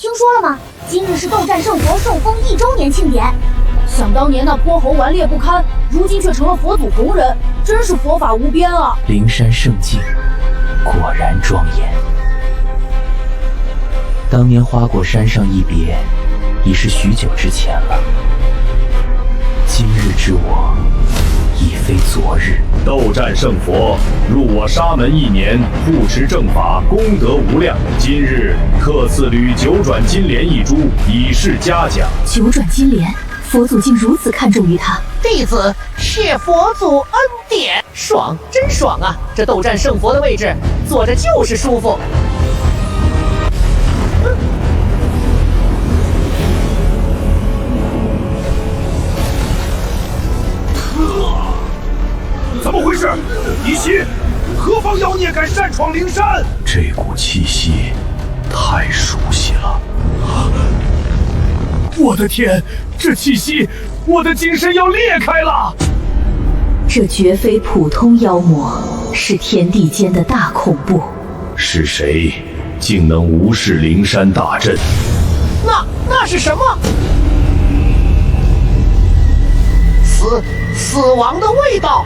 聽說了嗎？今日是鬥戰勝佛受封1周年慶典。想当年那潑猴顽劣不堪，如今卻成了佛祖同人，真是佛法无邊啊！灵山圣境，果然莊嚴。當年花果山上一別，已是許久之前了。今日之我，已非昨日。鬥戰勝佛入我沙門1年，護持正法，功德無量。今日特賜履9轉金蓮1株，以示嘉獎。9轉金蓮，佛祖竟如此看重於他。弟子謝佛祖恩典，爽，真爽啊！這鬥戰勝佛的位置，坐着就是舒服。怎么回事？一息，何方妖孽敢擅闖灵山？这股气息太熟悉了。我的天，这气息，我的精神要裂開了！這絕非普通妖魔，是天地間的大恐怖。是誰竟能無視靈山大陣？那是什麼？死亡的味道。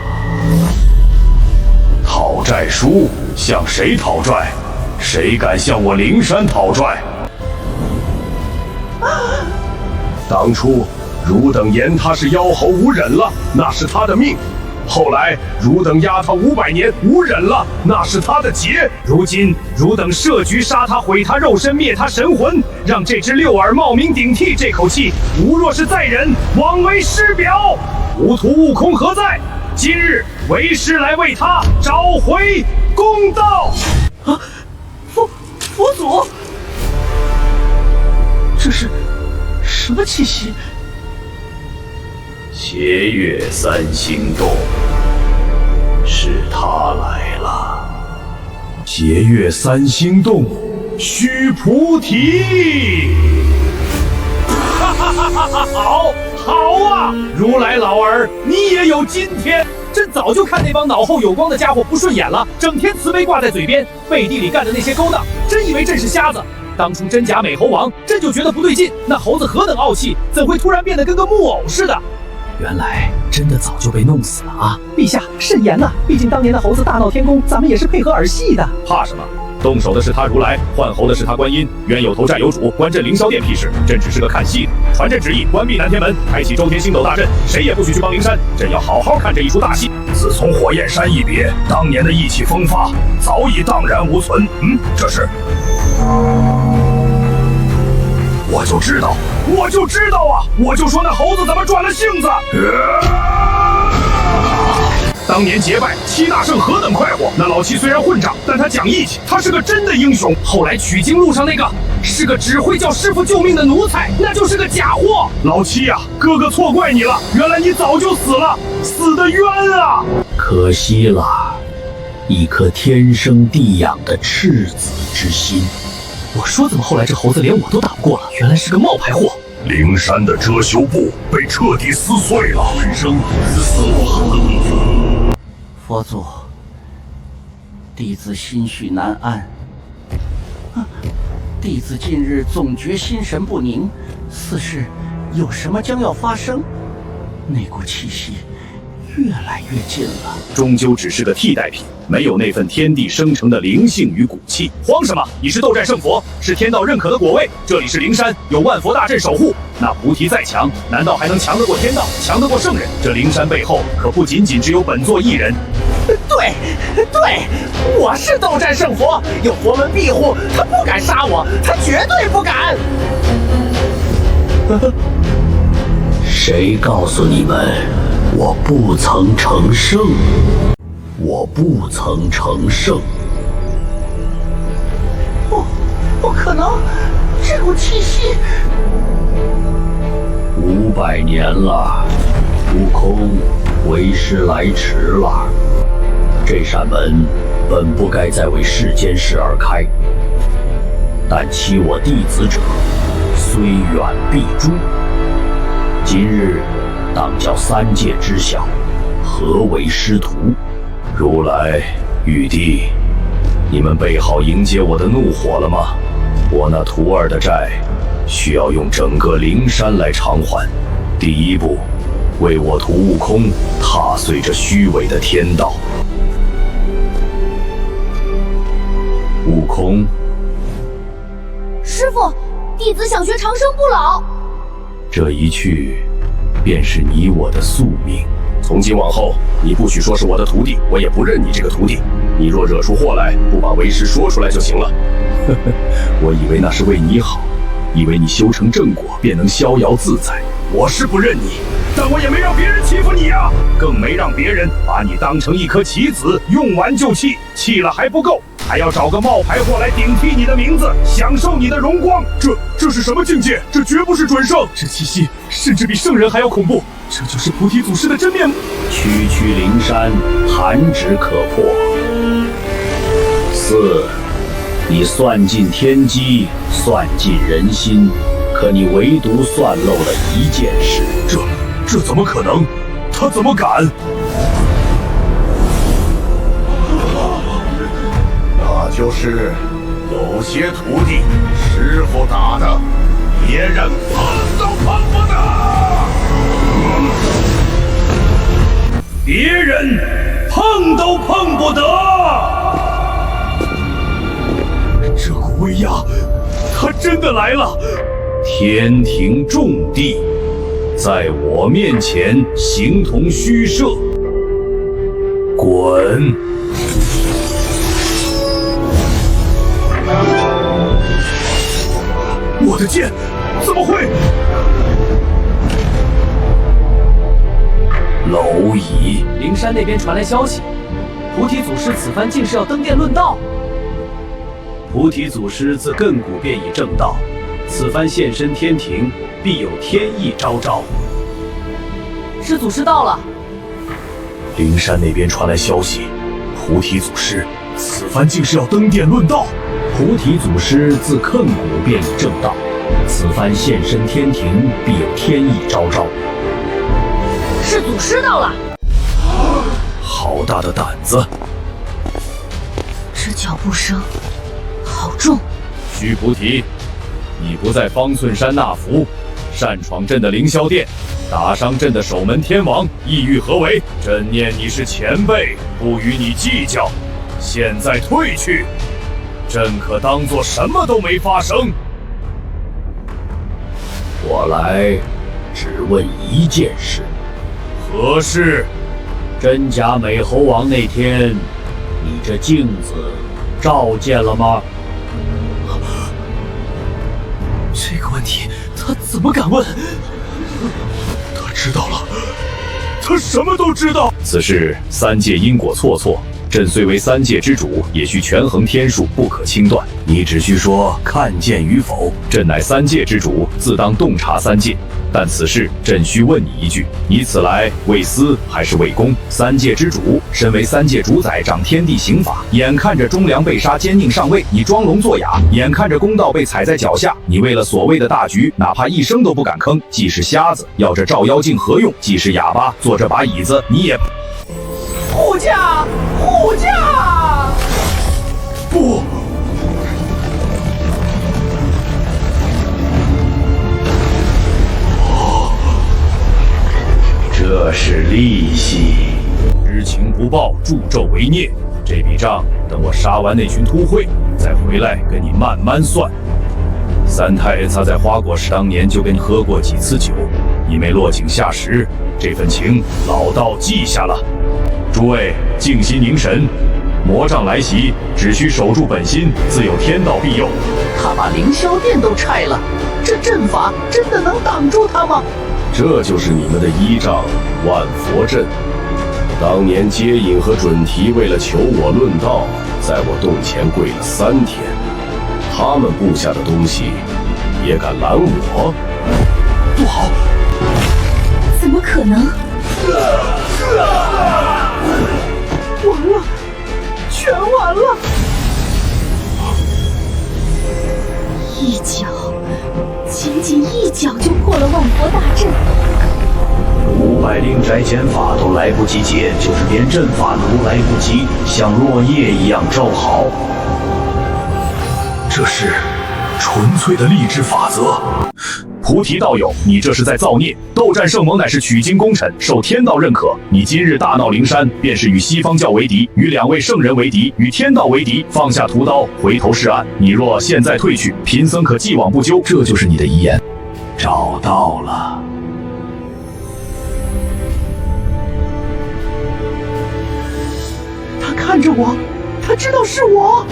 討債書向誰討債？誰敢向我靈山討債？當初汝等言他是妖猴無忍了，那是他的命；後來汝等壓他500年無忍了，那是他的劫。如今汝等設局殺他，毀他肉身，滅他神魂，讓這隻六耳冒名頂替，這口氣吾若是再忍，枉為師表。吾徒悟空何在？今日為師來為他找回公道。啊，佛祖，這是什麼氣息？邪月三星洞，是他來了。邪月三星洞，須菩提。哈哈哈哈哈！好啊！如来老兒，你也有今天。朕早就看那帮腦後有光的家伙不順眼了，整天慈悲掛在嘴邊，背地裡幹的那些勾當，真以為朕是瞎子。當初真假美猴王，朕就覺得不對勁，那猴子何等傲氣，怎會突然變得跟個木偶似的？原來真的早就被弄死了啊！陛下慎言呐，畢竟當年的猴子大鬧天宮，咱們也是配合兒戲的。怕什麼？動手的是他如來，換猴的是他觀音，冤有頭債有主，關朕凌霄殿屁事？朕只是個看戲的。傳朕旨意，關閉南天門，開啟周天星斗大陣，誰也不許去幫靈山。朕要好好看這一出大戲。自從火焰山一別，當年的意氣風發早已蕩然無存。這是……我就知道啊！我就說那猴子怎麼轉了性子。當年結拜七大聖何等快活，那老七雖然混賬，但他講義氣，他是個真的英雄。後來取經路上那個是個只會叫師傅救命的奴才，那就是個假貨。老七呀，哥哥錯怪你了，原來你早就死了，死得冤啊！可惜了，一顆天生地養的赤子之心。我說怎麼後來這猴子連我都打不過了，原來是個冒牌貨。靈山的遮羞布被徹底撕碎了，人生死亡。佛祖，弟子心緒難安。弟子近日總覺心神不寧，似是有什麼將要發生。那股氣息越來越近了，終究只是個替代品，沒有那份天地生成的靈性與骨氣。慌什麼？你是鬥戰勝佛，是天道認可的果位，這裡是靈山，有萬佛大陣守護。那菩提再強，難道還能強得過天道，強得過聖人？這靈山背後可不僅僅只有本座一人。對，我是鬥戰勝佛，有佛門庇護，他不敢殺我，他絕對不敢。誰告訴你們我不曾成聖？我不曾成聖。不可能，這股氣息500年了，悟空，為師來遲了。這扇門本不該再為世間事而開，但欺我弟子者，雖遠必誅。今日當教三界知曉，何為師徒？如來、玉帝，你們備好迎接我的怒火了嗎？我那徒兒的債，需要用整個靈山來償還。第一步，為我徒悟空踏碎這虛偽的天道。悟空，師父，弟子想學長生不老。這一去，便是你我的宿命。從今往後，你不許說是我的徒弟，我也不認你這個徒弟。你若惹出禍來，不把為師說出來就行了。呵呵，我以為那是為你好，以為你修成正果便能逍遙自在。我是不認你，但我也沒讓別人欺負你啊，更沒讓別人把你當成一顆棋子，用完就棄，棄了還不夠，還要找個冒牌貨來頂替你的名字，享受你的榮光。這是什麼境界？這絕不是準聖，這氣息甚至比聖人還要恐怖。這就是菩提祖師的真面目。區區靈山，彈指可破。4，你算盡天機，算盡人心，可你唯獨算漏了一件事。這怎麼可能？他怎麼敢？那就是有些徒弟，師傅打的，別人碰都碰不得。別人碰都碰不得。這股威壓，他真的來了！天庭重地，在我面前形同虛設。滾！我的劍怎麼會？螻蚁！灵山那邊傳來消息，菩提祖師此番竟是要登殿論道。菩提祖師自亘古便已正道，此番現身天庭，必有天意昭昭。是祖師到了。靈山那邊傳來消息，菩提祖師此番竟是要登殿論道。菩提祖師自亘古便已正道，此番現身天庭，必有天意昭昭。是祖師到了。好大的膽子！这脚步聲好重。須菩提，你不在方寸山納福，擅闖朕的凌霄殿，打傷朕的守門天王，意欲何為？朕念你是前輩，不與你計較。現在退去，朕可當作什麼都沒發生。我來只問一件事。何事？真假美猴王那天，你這鏡子照見了嗎？這個問題他怎麼敢問？他知道了，他什麼都知道。此事三界因果錯錯，朕雖為三界之主，也須權衡天數，不可輕斷。你只需說看見與否，朕乃三界之主，自當洞察三界。但此事朕須問你一句：你此來為私還是為公？三界之主，身為三界主宰，掌天地刑法，眼看着忠良被殺，奸佞上位，你裝聾作啞；眼看着公道被踩在腳下，你為了所謂的大局，哪怕一聲都不敢吭。既是瞎子，要這照妖鏡何用？既是啞巴，坐這把椅子你也……護駕，護駕！不！这是利息，知情不報，助紂為虐。這筆賬等我殺完那群禿穢，再回來跟你慢慢算。三太他在花果市當年就跟你喝過幾次酒，你沒落井下石，這份情老道記下了。諸位靜心凝神，魔障來襲，只需守住本心，自有天道庇佑。他把凌霄殿都拆了，這陣法真的能擋住他嗎？這就是你們的依仗萬佛陣。當年接引和準提為了求我論道，在我洞前跪了3天，他們布下的東西也敢攔我？不好！怎麼可能？完了，全完了！一腳，僅僅一腳就破了萬佛大陣。500靈齋劍法都來不及解，就是連陣法都來不及，像落葉一樣招好。這是纯粹的勵志法則。菩提道友，你這是在造孽！鬥戰聖盟乃是取經功臣，受天道認可。你今日大鬧靈山，便是與西方教為敵，與2位聖人為敵，與天道為敵。放下屠刀，回頭是岸。你若現在退去，貧僧可既往不咎。這就是你的遺言。找到了。他看着我，他知道是我。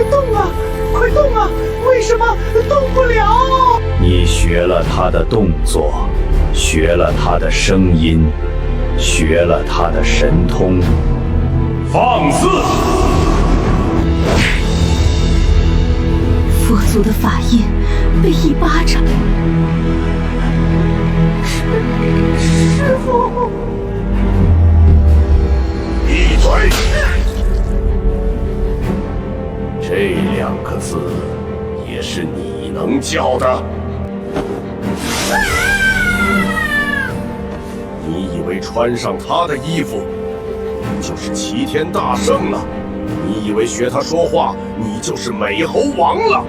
动啊，快动啊！为什么动不了？你学了他的动作，学了他的声音，学了他的神通。放肆！佛祖的法印被一巴掌。师父，闭嘴！这2个字也是你能教的？你以为穿上他的衣服，你就是齐天大圣了？你以为学他說話，你就是美猴王了？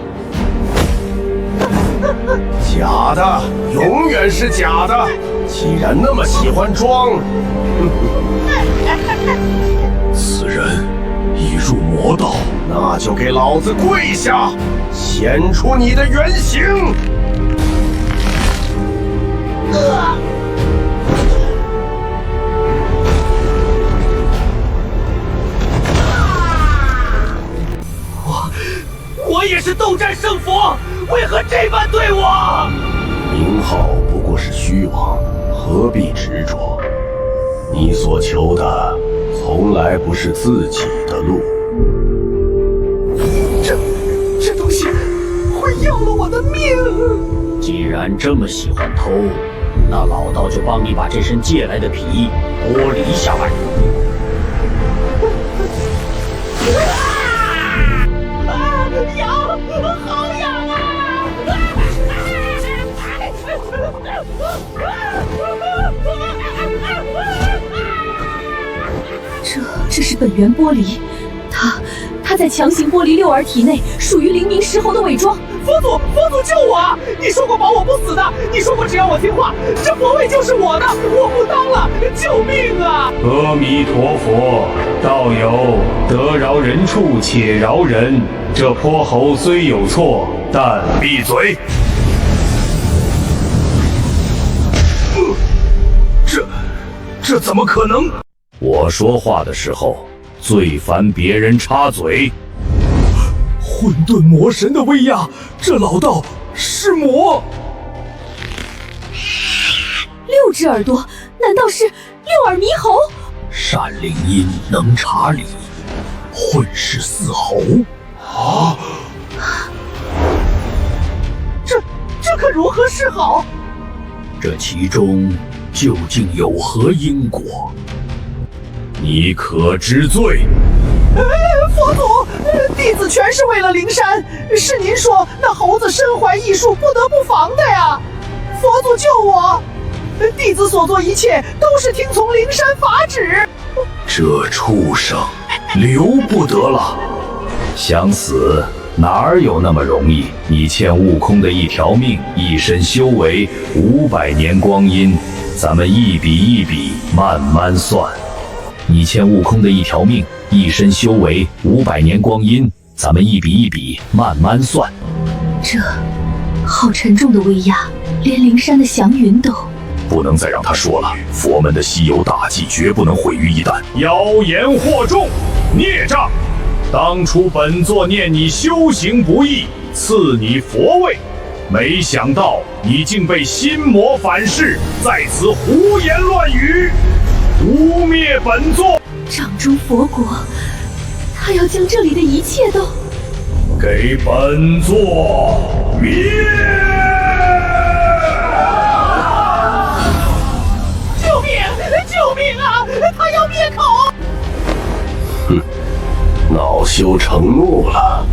假的，永遠是假的。既然那麼喜歡裝，此人已入魔道，那就給老子跪下，顯出你的原形！我也是鬥戰勝佛，為何這般對我？名號不過是虛妄，何必執着？你所求的從來不是自己的路。這東西會要了我的命。既然這麼喜歡偷，那老道就幫你把這身借來的皮剝離下來。癢，好癢啊！這是本源玻璃，他在強行剝離六兒體內屬於靈明石猴的偽裝。佛祖救我啊！你說過保我不死的，你說過只要我聽話，這佛位就是我的，我不當了，救命啊！阿彌陀佛，道友得饒人處且饒人。這潑猴雖有錯，但閉嘴！這怎麼可能？我說話的時候最煩別人插嘴。混沌魔神的威壓，這老道是魔。6隻耳朵，難道是6耳獼猴？善靈音能察理，混世4猴。啊！這可如何是好？這其中究竟有何因果？你可知罪？佛祖，弟子全是為了靈山，是您說那猴子身懷異術，不得不防的呀。佛祖救我！弟子所做一切都是聽從靈山法旨。這畜生留不得了。想死哪有那麼容易？你欠悟空的一條命，一身修為500年光陰，咱們一筆一筆慢慢算。你欠悟空的一條命，一身修為500年光陰，咱們一筆一筆慢慢算。這好沉重的威壓，連靈山的祥雲都……不能再讓他說了，佛門的稀有大計絕不能毀於一旦。妖言惑眾，孽障！當初本座念你修行不易，賜你佛位，沒想到你竟被心魔反噬，在此胡言亂語，污蔑本座。掌中佛國，他要將這裡的一切都給本座滅！救命！救命啊！他要滅口！哼！惱羞成怒了，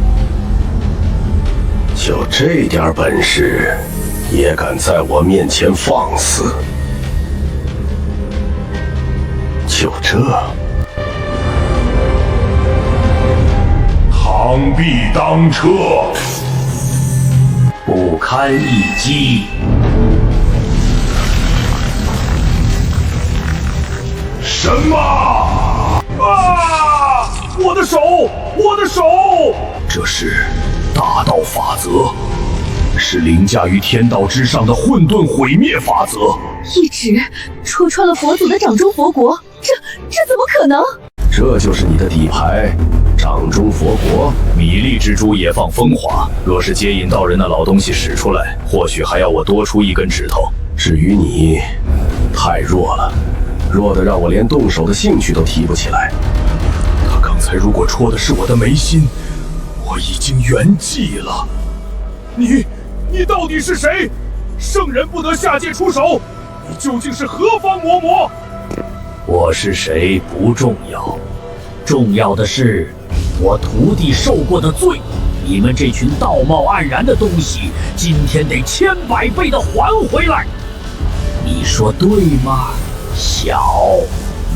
就這點本事，也敢在我面前放肆？就這，螳臂當車！不堪一擊。什么？啊！我的手！我的手！这是大道法则，是凌驾于天道之上的混沌毁滅法則。一指戳穿了佛祖的掌中佛國，這怎麼可能？這就是你的底牌，掌中佛國。米粒蜘蛛也放風華，若是接引道人的老東西使出來，或許還要我多出一根指頭。至於你，太弱了，弱得讓我連動手的興趣都提不起來。他剛才如果戳的是我的眉心，我已經圓寂了。你到底是誰？聖人不得下界出手，你究竟是何方魔魔？我是誰不重要，重要的是我徒弟受過的罪。你們這群道貌岸然的東西，今天得千百倍的還回來。你說對嗎？小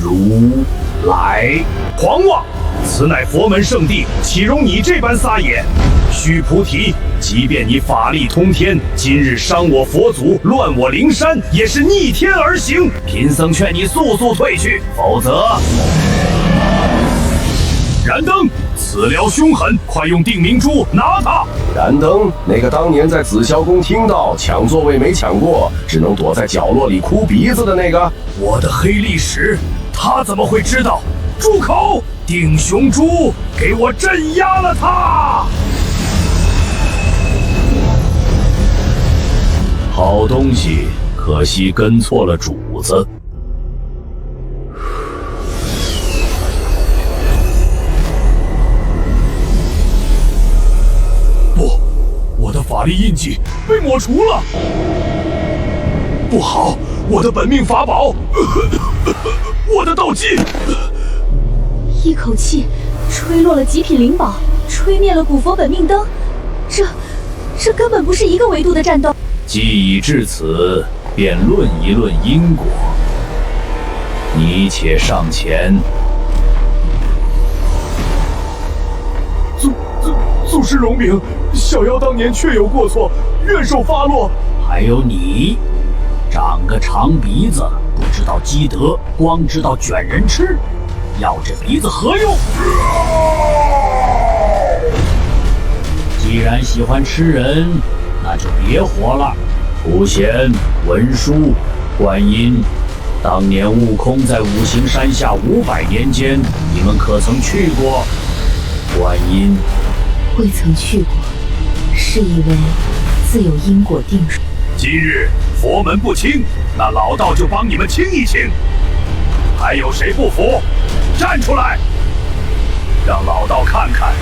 如來，狂妄！此乃佛門聖地，豈容你這般撒野？須菩提，即便你法力通天，今日傷我佛祖，亂我靈山，也是逆天而行。贫僧勸你速速退去，否則……燃燈，此獠凶狠，快用定明珠拿他！燃燈，那個當年在紫霄宮聽到搶座位沒搶過，只能躲在角落裡哭鼻子的那個，我的黑歷史，他怎麼會知道？住口！定雄珠，給我鎮壓了他！好東西，可惜跟錯了主子。不，我的法力印記被抹除了。不好，我的本命法宝，我的道技。一口氣吹落了极品靈寶，吹滅了古佛本命燈，這根本不是一個維度的戰鬥。既已至此，便論一論因果。你且上前。祖師榮明，小妖當年確有過錯，願受發落。還有你，長個長鼻子，不知道積德，光知道捲人吃。要這鼻子何用？既然喜歡吃人，那就別活了。普賢、文殊、觀音，當年悟空在五行山下500年間，你們可曾去過？觀音，未曾去過，是以為自有因果定數。今日佛門不清，那老道就幫你們清一清。還有誰不服？站出來，讓老道看看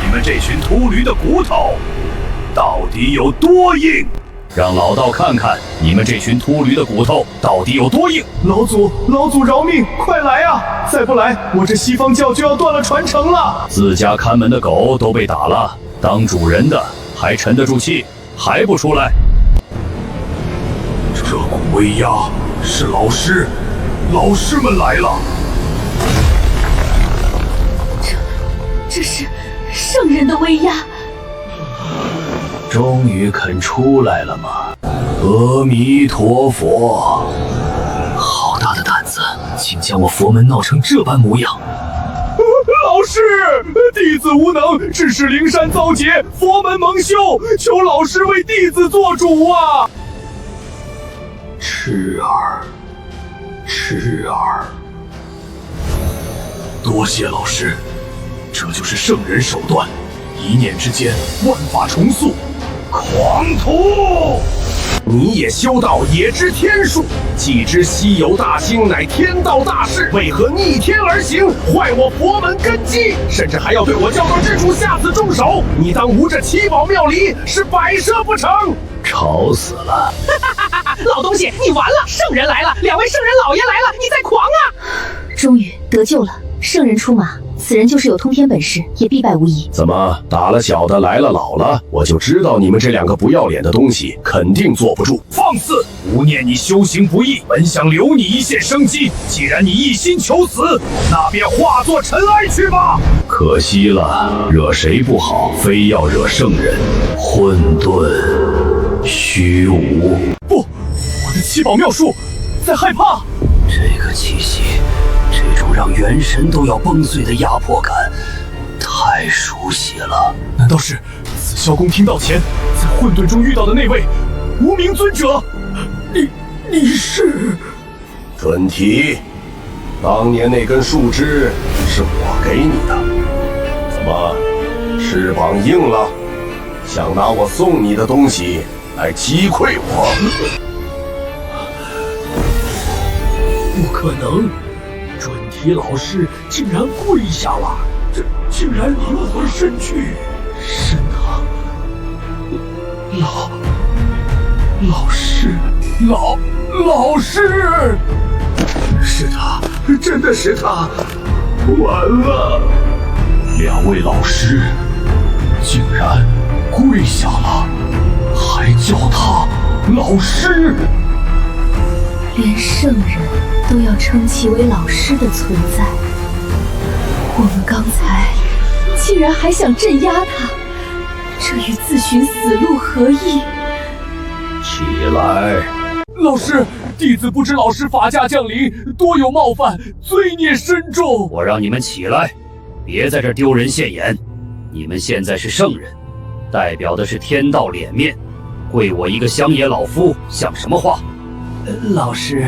你們這群禿驢的骨頭到底有多硬。讓老道看看你們這群禿驢的骨頭到底有多硬。老祖饒命，快來啊！再不來，我這西方教就要斷了傳承了。自家看門的狗都被打了，當主人的還沉得住氣，還不出來？這股威壓是老師們來了。這是聖人的威壓。終於肯出來了嗎？阿彌陀佛！好大的膽子，竟將我佛門鬧成這般模樣！老師，弟子無能，致使靈山遭劫，佛門蒙羞，求老師為弟子做主啊！痴兒，多謝老師，這就是聖人手段，一念之間，萬法重塑。狂徒，你也修道，也知天數，既知西遊大興乃天道大事，為何逆天而行，壞我佛門根基，甚至還要對我教導之主下此重手？你當無這七寶妙理是擺設不成？吵死了！老東西，你完了！聖人來了，兩位聖人老爺來了，你在狂啊！終於得救了，聖人出馬，此人就是有通天本事，也必败无疑。怎么打了小的来了老了？我就知道你们这两个不要脸的东西肯定坐不住。放肆！无念你修行不易，本想留你一线生机。既然你一心求死，那便化作尘埃去吧。可惜了，惹谁不好，非要惹圣人。混沌，虚无。不，我的七宝妙术在害怕。这个气息，这种让元神都要崩碎的压迫感，太熟悉了。难道是紫霄宫听到前在混沌中遇到的那位无名尊者？你是？准提，当年那根树枝是我给你的，怎么翅膀硬了？想拿我送你的东西来击溃我？不可能！准提老师竟然跪下了，这竟然灵魂身躯，是他！老师，是他，真的是他！完了，两位老师竟然跪下了，还叫他老师！连圣人都要称其为老师的存在，我们刚才竟然还想镇压他，这与自寻死路何异？起来！老师，弟子不知老师法驾降临，多有冒犯，罪孽深重。我让你们起来，别在这丢人现眼。你们现在是圣人，代表的是天道脸面，跪我一个乡野老夫像什麼話？老師，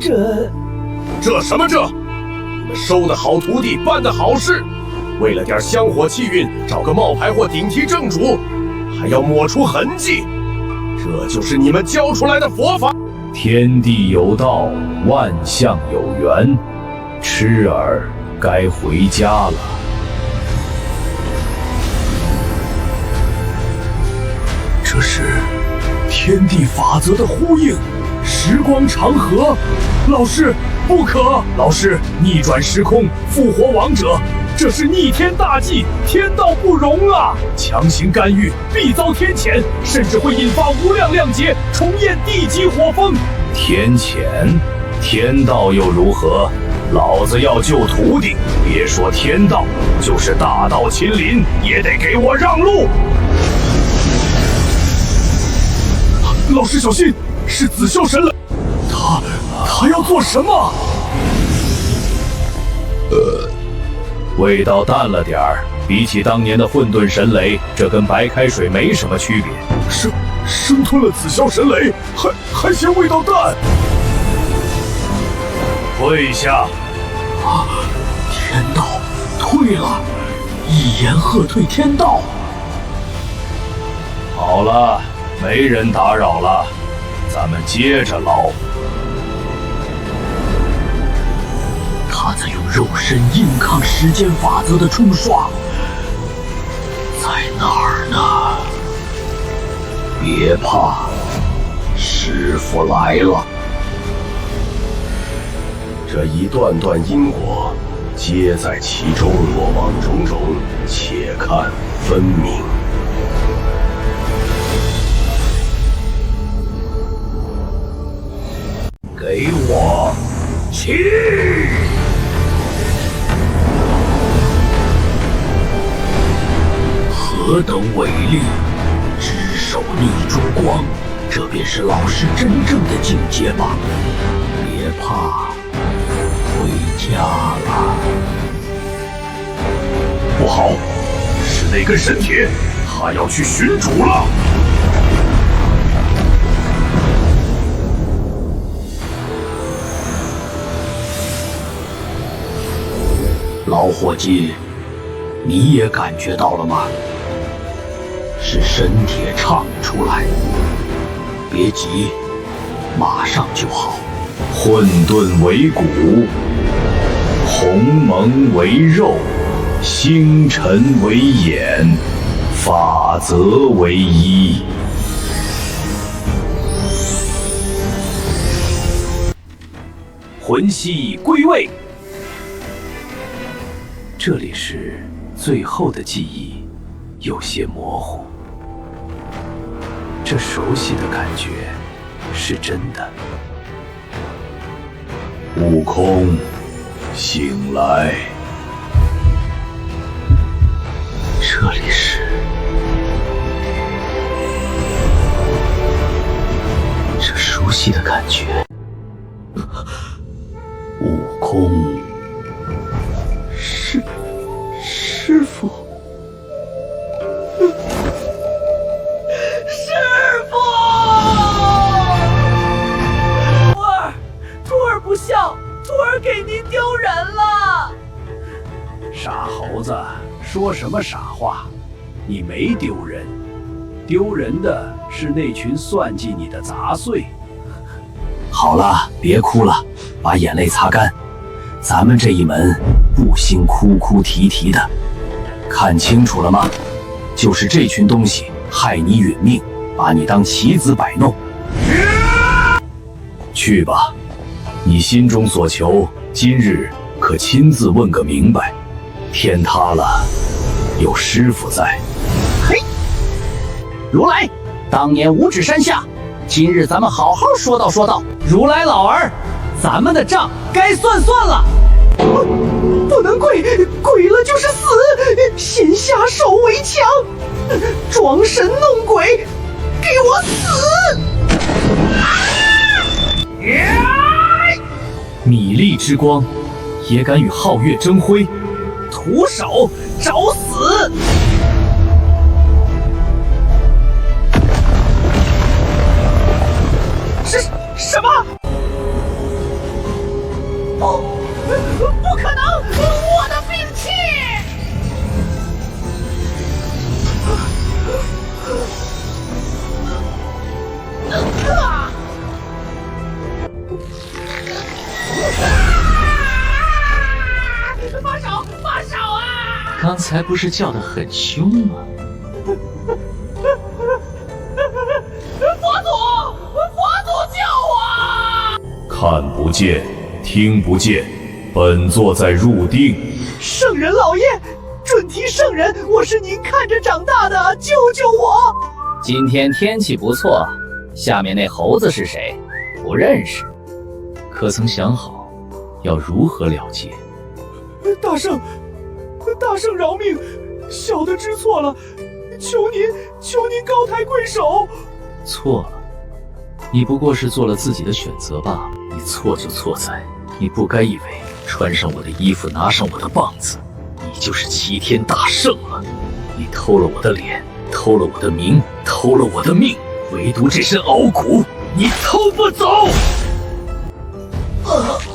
這什麼這？你們收的好徒弟，辦的好事，為了點香火氣運，找個冒牌或頂替正主，還要抹除痕跡，這就是你們教出來的佛法。天地有道，萬象有緣，痴兒該回家了。這是天地法則的呼應。時光長河，老師不可！老師逆轉時空，復活亡者，這是逆天大計，天道不容啊！強行干預，必遭天譴，甚至會引發無量量劫，重焰地級火風。天譴？天道又如何？老子要救徒弟，別說天道，就是大道親臨，也得給我讓路！老師小心！是紫霄神雷，他要做什麼？味道淡了點兒，比起當年的混沌神雷，這跟白開水沒什麼區別。生吞了紫霄神雷，還嫌味道淡？跪下！天道退了，一言喝退天道。好了，沒人打擾了。咱們接着撈。他在用肉身硬抗時間法則的沖刷，在哪兒呢？別怕，師父來了。這一段段因果，皆在其中，過往種種，且看分明。給我起！何等偉力！只手逆珠光，這便是老師真正的境界吧？別怕，回家了。不好，是那根神鐵，他要去尋主了。老伙計，你也感覺到了嗎？是神鐵唱出來。別急，馬上就好。混沌為骨，鴻蒙為肉，星辰為眼，法則為衣。魂兮歸位。這裡是最後的記憶，有些模糊。這熟悉的感覺是真的。悟空，醒来！这里是……这熟悉的感觉。悟空，師父。徒儿给您丢人了！傻猴子，说什么傻话？你没丢人，丢人的是那群算计你的杂碎。好了，别哭了，把眼淚擦乾。咱們這一門不興哭哭啼啼的，看清楚了嗎？就是這群東西害你殒命，把你當棋子擺弄。去吧。你心中所求，今日可親自問個明白。天塌了，有師傅在。嘿，如來，當年五指山下，今日咱們好好說道說道。如來老兒，咱們的賬該算算了。不能跪，跪了就是死。先下手為強，裝神弄鬼，給我死！米粒之光，也敢與皓月爭輝？徒手找死！什麼？不可能！我的兵器！放手啊！刚才不是叫得很凶嗎？佛祖救我！看不見，聽不見，本座在入定。聖人老爺，准提聖人，我是您看着長大的，救救我！今天天氣不錯，下面那猴子是誰？不認識。可曾想好要如何了結？大聖饒命，小的知錯了，求您高抬貴手。錯了，你不過是做了自己的選擇罷了。你錯就錯在，你不該以為穿上我的衣服，拿上我的棒子，你就是齊天大聖了。你偷了我的臉，偷了我的名，偷了我的命，唯獨這身傲骨，你偷不走。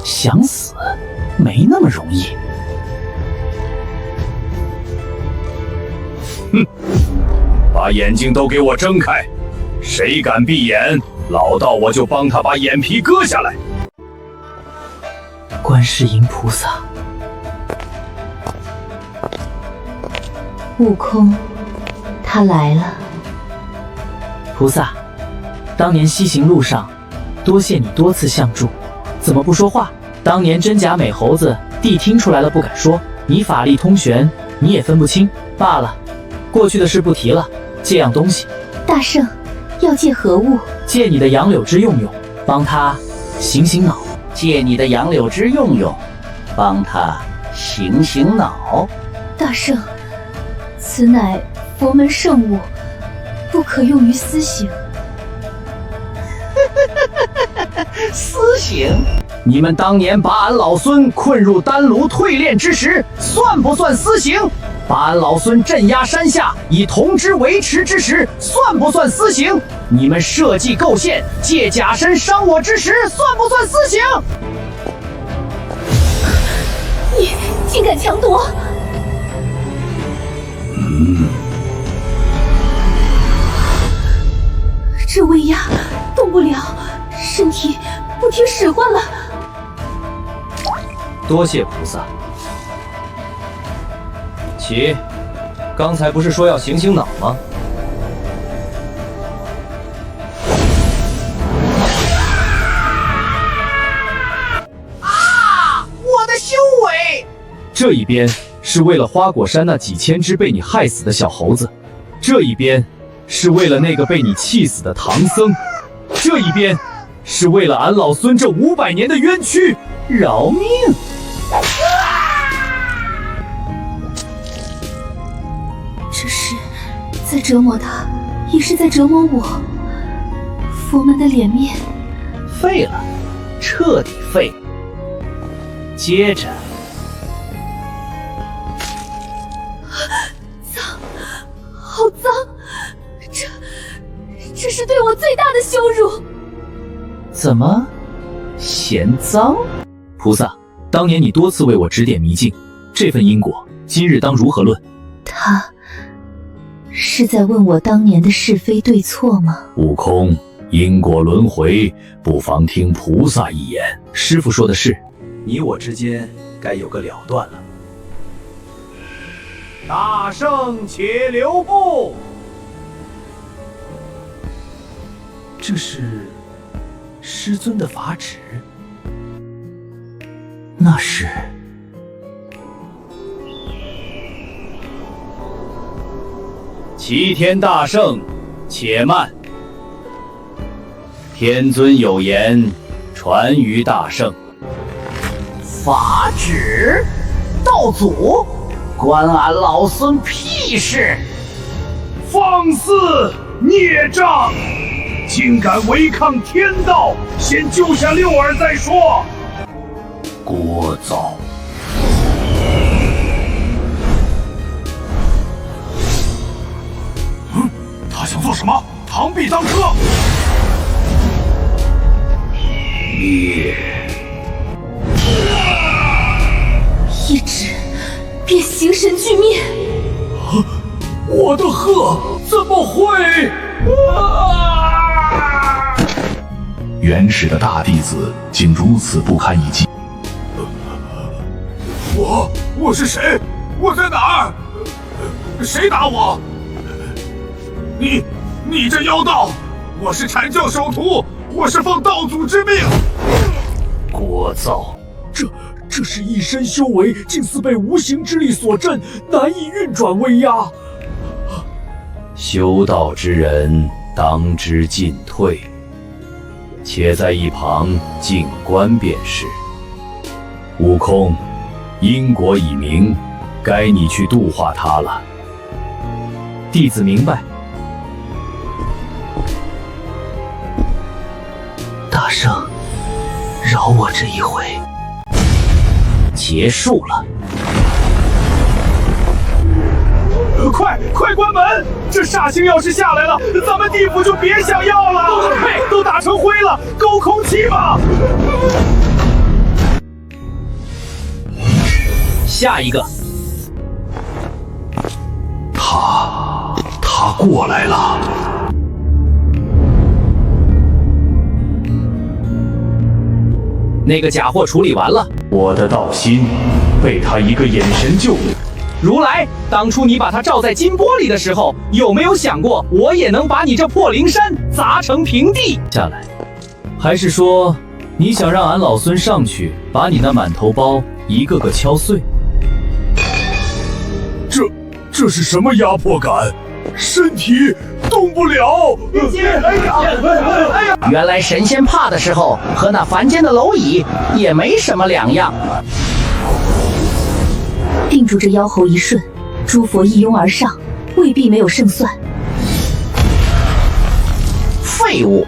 想死，沒那麼容易。哼，把眼睛都給我睜開！誰敢閉眼，老道我就幫他把眼皮割下來。觀世音菩薩，悟空，他來了。菩薩，當年西行路上，多謝你多次相助，怎麼不說話？當年真假美猴子，弟聽出來了不敢說。你法力通玄，你也分不清，罷了。過去的事不提了，借樣東西。大聖，要借何物？借你的楊柳枝用用，幫他醒醒腦。借你的楊柳枝用用，幫他醒醒腦。大聖，此乃佛門聖物，不可用於私刑。私刑？你們當年把俺老孫困入丹爐淬煉之時，算不算私刑？把俺老孫鎮壓山下，以銅枝維持之時，算不算私刑？你們設計構陷，借假身傷我之時，算不算私刑？你竟敢強奪！這威壓動不了，身體不聽使喚了。多謝菩薩。起，剛才不是說要醒醒腦嗎？啊！我的修為！這一邊是為了花果山那幾千隻被你害死的小猴子，這一邊是為了那個被你氣死的唐僧，這一邊是為了俺老孫這500年的冤屈。饒命！這是在折磨他，也是在折磨我。佛门的臉面废了，徹底废。接着，脏，好脏！这是对我最大的羞辱。怎么，嫌脏？菩萨，当年你多次为我指点迷津，這份因果，今日當如何論？他是在問我當年的是非對錯嗎？悟空，因果輪迴，不妨聽菩薩一言。師父說的是，你我之間該有個了斷了。大聖且留步。這是師尊的法旨。那是齐天大聖，且慢！天尊有言，傳於大聖。法旨？道祖，關俺老孫屁事！放肆孽障！竟敢違抗天道，先救下六耳再說。聒噪！他想做什麼？螳臂當車！灭！一指便形神俱滅。我的鹤怎麼會？元始的大弟子竟如此不堪一擊。我是誰？我在哪兒？誰打我？你這妖道！我是阐教首徒，我是奉道祖之命。聒噪！這是一身修為，竟似被無形之力所震，難以運轉威壓。修道之人，當知進退，且在一旁靜觀便是。悟空，因果已明，該你去度化他了。弟子明白。大聖，饒我這一回。結束了。快關門！這煞星要是下來了，咱們地府就別想要了。都打成灰了，夠空氣嗎？下一個。他過來了。那個假貨處理完了，我的道心被他一個眼神就……如來，當初你把它罩在金玻璃的時候，有沒有想過我也能把你這破靈山砸成平地？下來，還是說你想讓俺老孫上去把你那滿頭包一個個敲碎？這是什麼壓迫感？身體動不了。原來神仙怕的時候和那凡間的螻蟻也沒什麼兩樣。定住這妖猴一瞬，諸佛一擁而上，未必沒有勝算。廢物！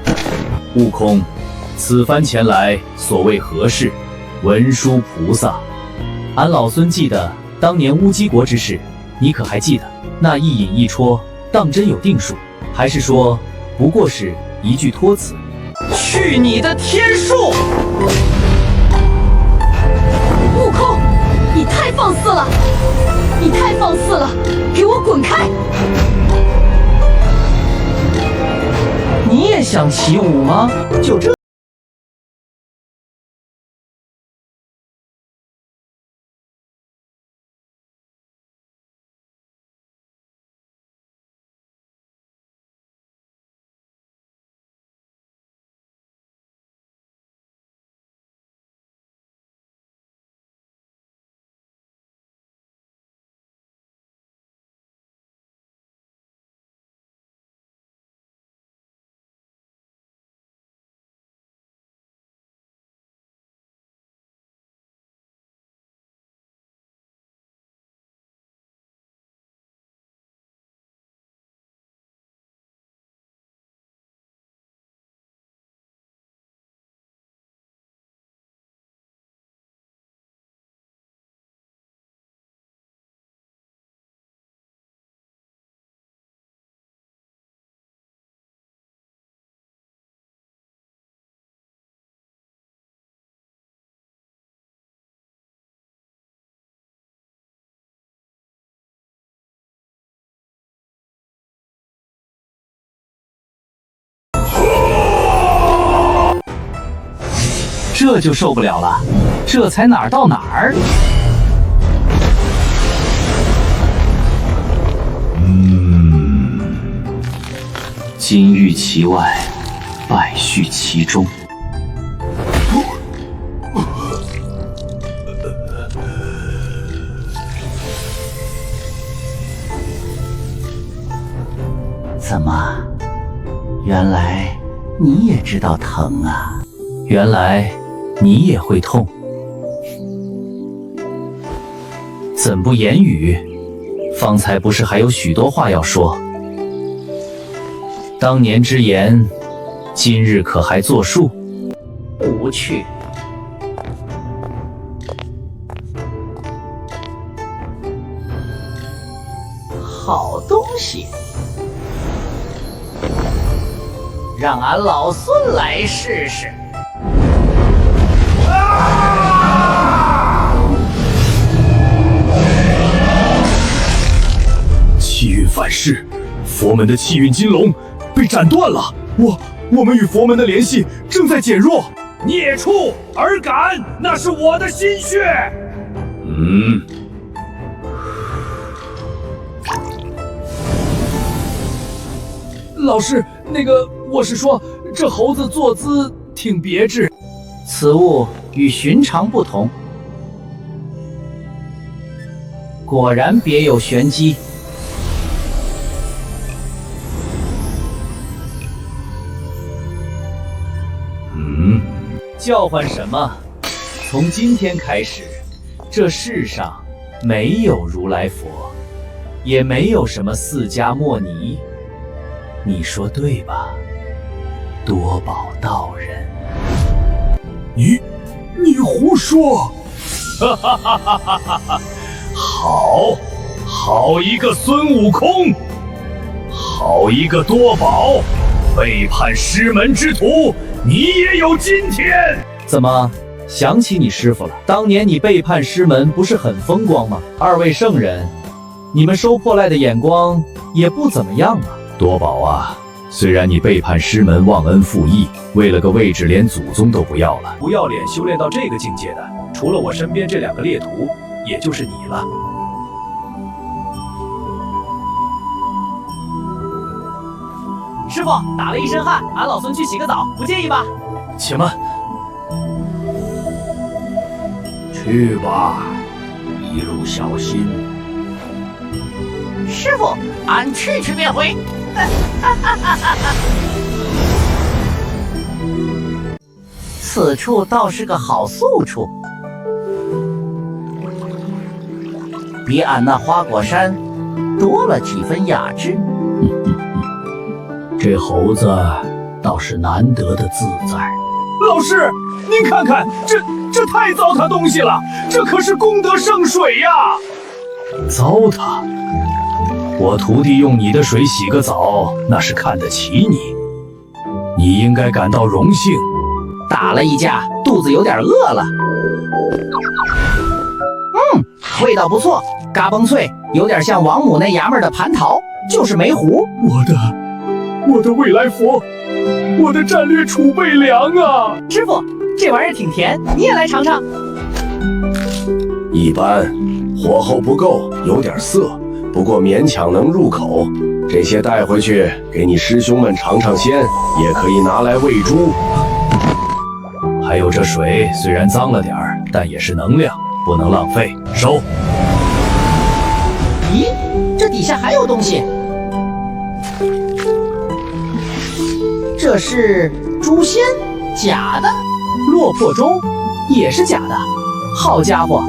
悟空，此番前來所謂何事？文殊菩薩，俺老孫記得當年烏雞國之事，你可還記得？那一飲一戳，當真有定數，還是說不過是一句託詞？去你的天數！悟空，你太放肆了！你太放肆了！給我滾開！你也想起舞嗎？就這。這就受不了了，這才哪兒到哪兒？金玉其外，败絮其中。怎么？原来你也知道疼啊！原来你也会痛，怎不言语？方才不是還有許多話要說？當年之言，今日可還作數？無趣。好東西，让俺老孙来試試。气運反噬，佛門的氣運金龍被斬斷了。我們與佛門的聯繫正在減弱。孽畜，爾敢！那是我的心血。老師，那個我是說，這猴子坐姿挺別致。此物與尋常不同，果然別有玄機。叫喚什麼？從今天開始，這世上沒有如來佛，也沒有什麼釋迦牟尼。你說對吧，多寶道人？你胡說！哈哈哈哈哈哈！好一個孫悟空，好一個多寶，背叛師門之徒，你也有今天。怎麼想起你師父了？當年你背叛師門不是很風光嗎？二位聖人，你們收破爛的眼光也不怎麼樣啊。多寶啊，雖然你背叛師門，忘恩負義，為了個位置連祖宗都不要了，不要臉修煉到這個境界的，除了我身邊這兩個劣徒，也就是你了。師父打了一身汗，俺老孫去洗個澡，不介意吧？且慢，去吧，一路小心。師父，俺去便回。此處倒是個好宿處，比俺那花果山多了幾分雅致。這猴子倒是難得的自在。老師，您看看，這太糟蹋東西了，這可是功德聖水呀！糟蹋？我徒弟用你的水洗個澡，那是看得起你，你應該感到榮幸。打了一架，肚子有點餓了。味道不錯，嘎嘣脆，有點像王母那爺們兒的蟠桃，就是沒糊。我的未來佛，我的戰略儲備糧啊！師傅，這玩意兒挺甜，你也來嘗嘗。一般，火候不夠，有點澀，不過勉強能入口。這些帶回去給你師兄們嘗嘗鮮，也可以拿來餵豬。還有這水雖然髒了點兒，但也是能量，不能浪費。收。咦，這底下還有東西。這是誅仙，假的。落魄鐘也是假的。好家伙，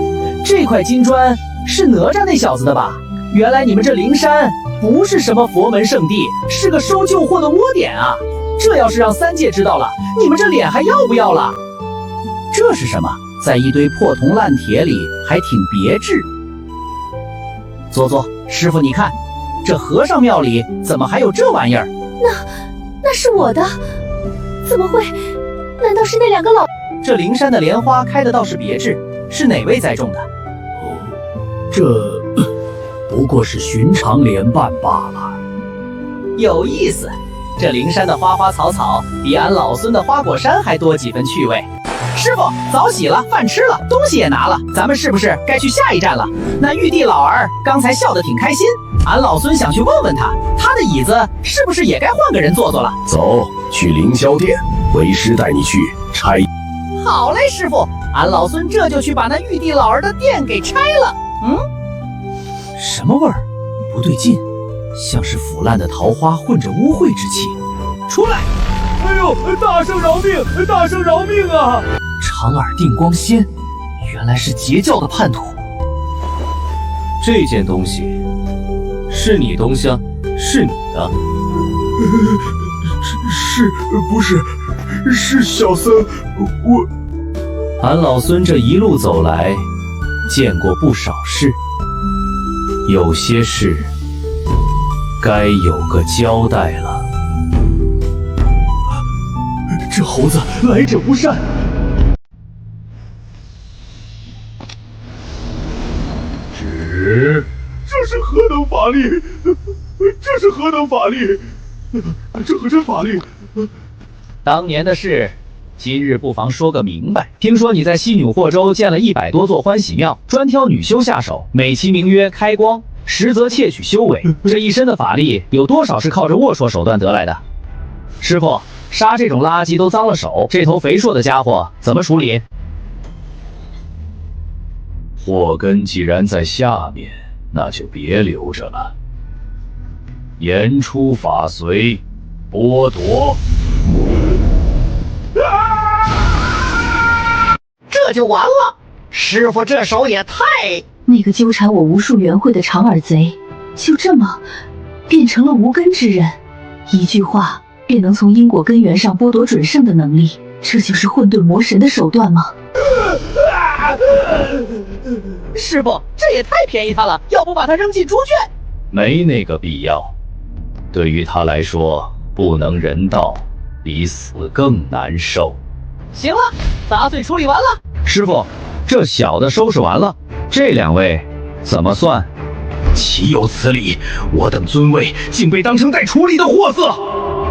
這塊金磚是哪吒那小子的吧？原來你們這靈山不是什麼佛門聖地，是個收舊貨的窩點啊！這要是讓三界知道了，你們這臉還要不要了？這是什麼？在一堆破銅爛鐵裡，還挺別致。坐，師傅你看，這和尚廟裡怎麼還有這玩意兒？那是我的，怎麼會？難道是那兩個老……這靈山的蓮花開的倒是別致，是哪位栽種的？這不過是尋常蓮瓣罷了。有意思，這靈山的花花草草比俺老孫的花果山還多幾分趣味。師傅，澡洗了，飯吃了，東西也拿了，咱們是不是該去下一站了？那玉帝老兒剛才笑得挺開心，俺老孫想去問問他，他的椅子是不是也該換個人坐坐了？走，去凌霄殿，為師帶你去拆。好嘞，師傅，俺老孫這就去把那玉帝老兒的殿給拆了。什麼味兒？不對勁，像是腐爛的桃花混着污秽之氣。出來！哎呦，大聖饒命！大聖饶命啊！长耳定光仙，原来是截教的叛徒。这件东西是你东西，是你的。是不是？是小僧，我。俺老孙这一路走来，见过不少事，有些事该有个交代了。这猴子来者不善。这是何等法力？这是何等法力？这何真法力？当年的事，今日不妨说个明白。听说你在西女霍州建了100多座歡喜廟，專挑女修下手，美其名曰開光，實則竊取修為。這一身的法力，有多少是靠着齷齪手段得來的？師傅，殺這種垃圾都髒了手，這頭肥碩的家伙怎麼處理？禍根既然在下面，那就別留着了。言出法隨，剝奪。這就完了，師傅這手也太……那個糾纏我無數元會的長耳賊，就這麼變成了無根之人，一句話便能從因果根源上剝奪準聖的能力，這就是混沌魔神的手段嗎？師傅，這也太便宜他了，要不把他扔進豬圈？沒那個必要，對於他來說，不能人道，比死更難受。行了，雜碎處理完了。師傅，這小的收拾完了，這兩位怎麼算？豈有此理！我等尊位竟被當成待處理的貨色。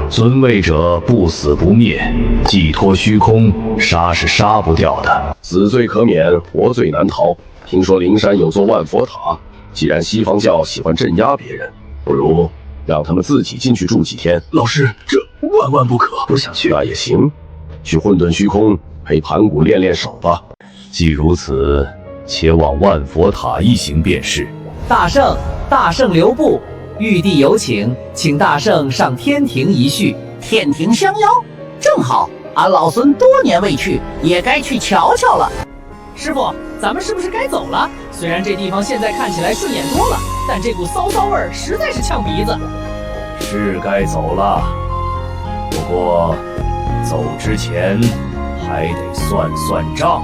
尊位者不死不滅，寄託虛空，殺是殺不掉的。死罪可免，活罪難逃。聽說靈山有座萬佛塔，既然西方教喜歡鎮壓別人，不如讓他們自己進去住幾天。老師，這萬萬不可！不想去那也行，去混沌虛空陪盤古練練手吧。既如此，且往萬佛塔一行便是。大聖留步，玉帝有請，請大聖上天庭一敘。天庭相邀，正好，俺老孫多年未去，也該去瞧瞧了。師傅，咱們是不是該走了？雖然這地方現在看起來順眼多了，但這股騷騷味兒實在是嗆鼻子。是該走了，不過走之前還得算算賬。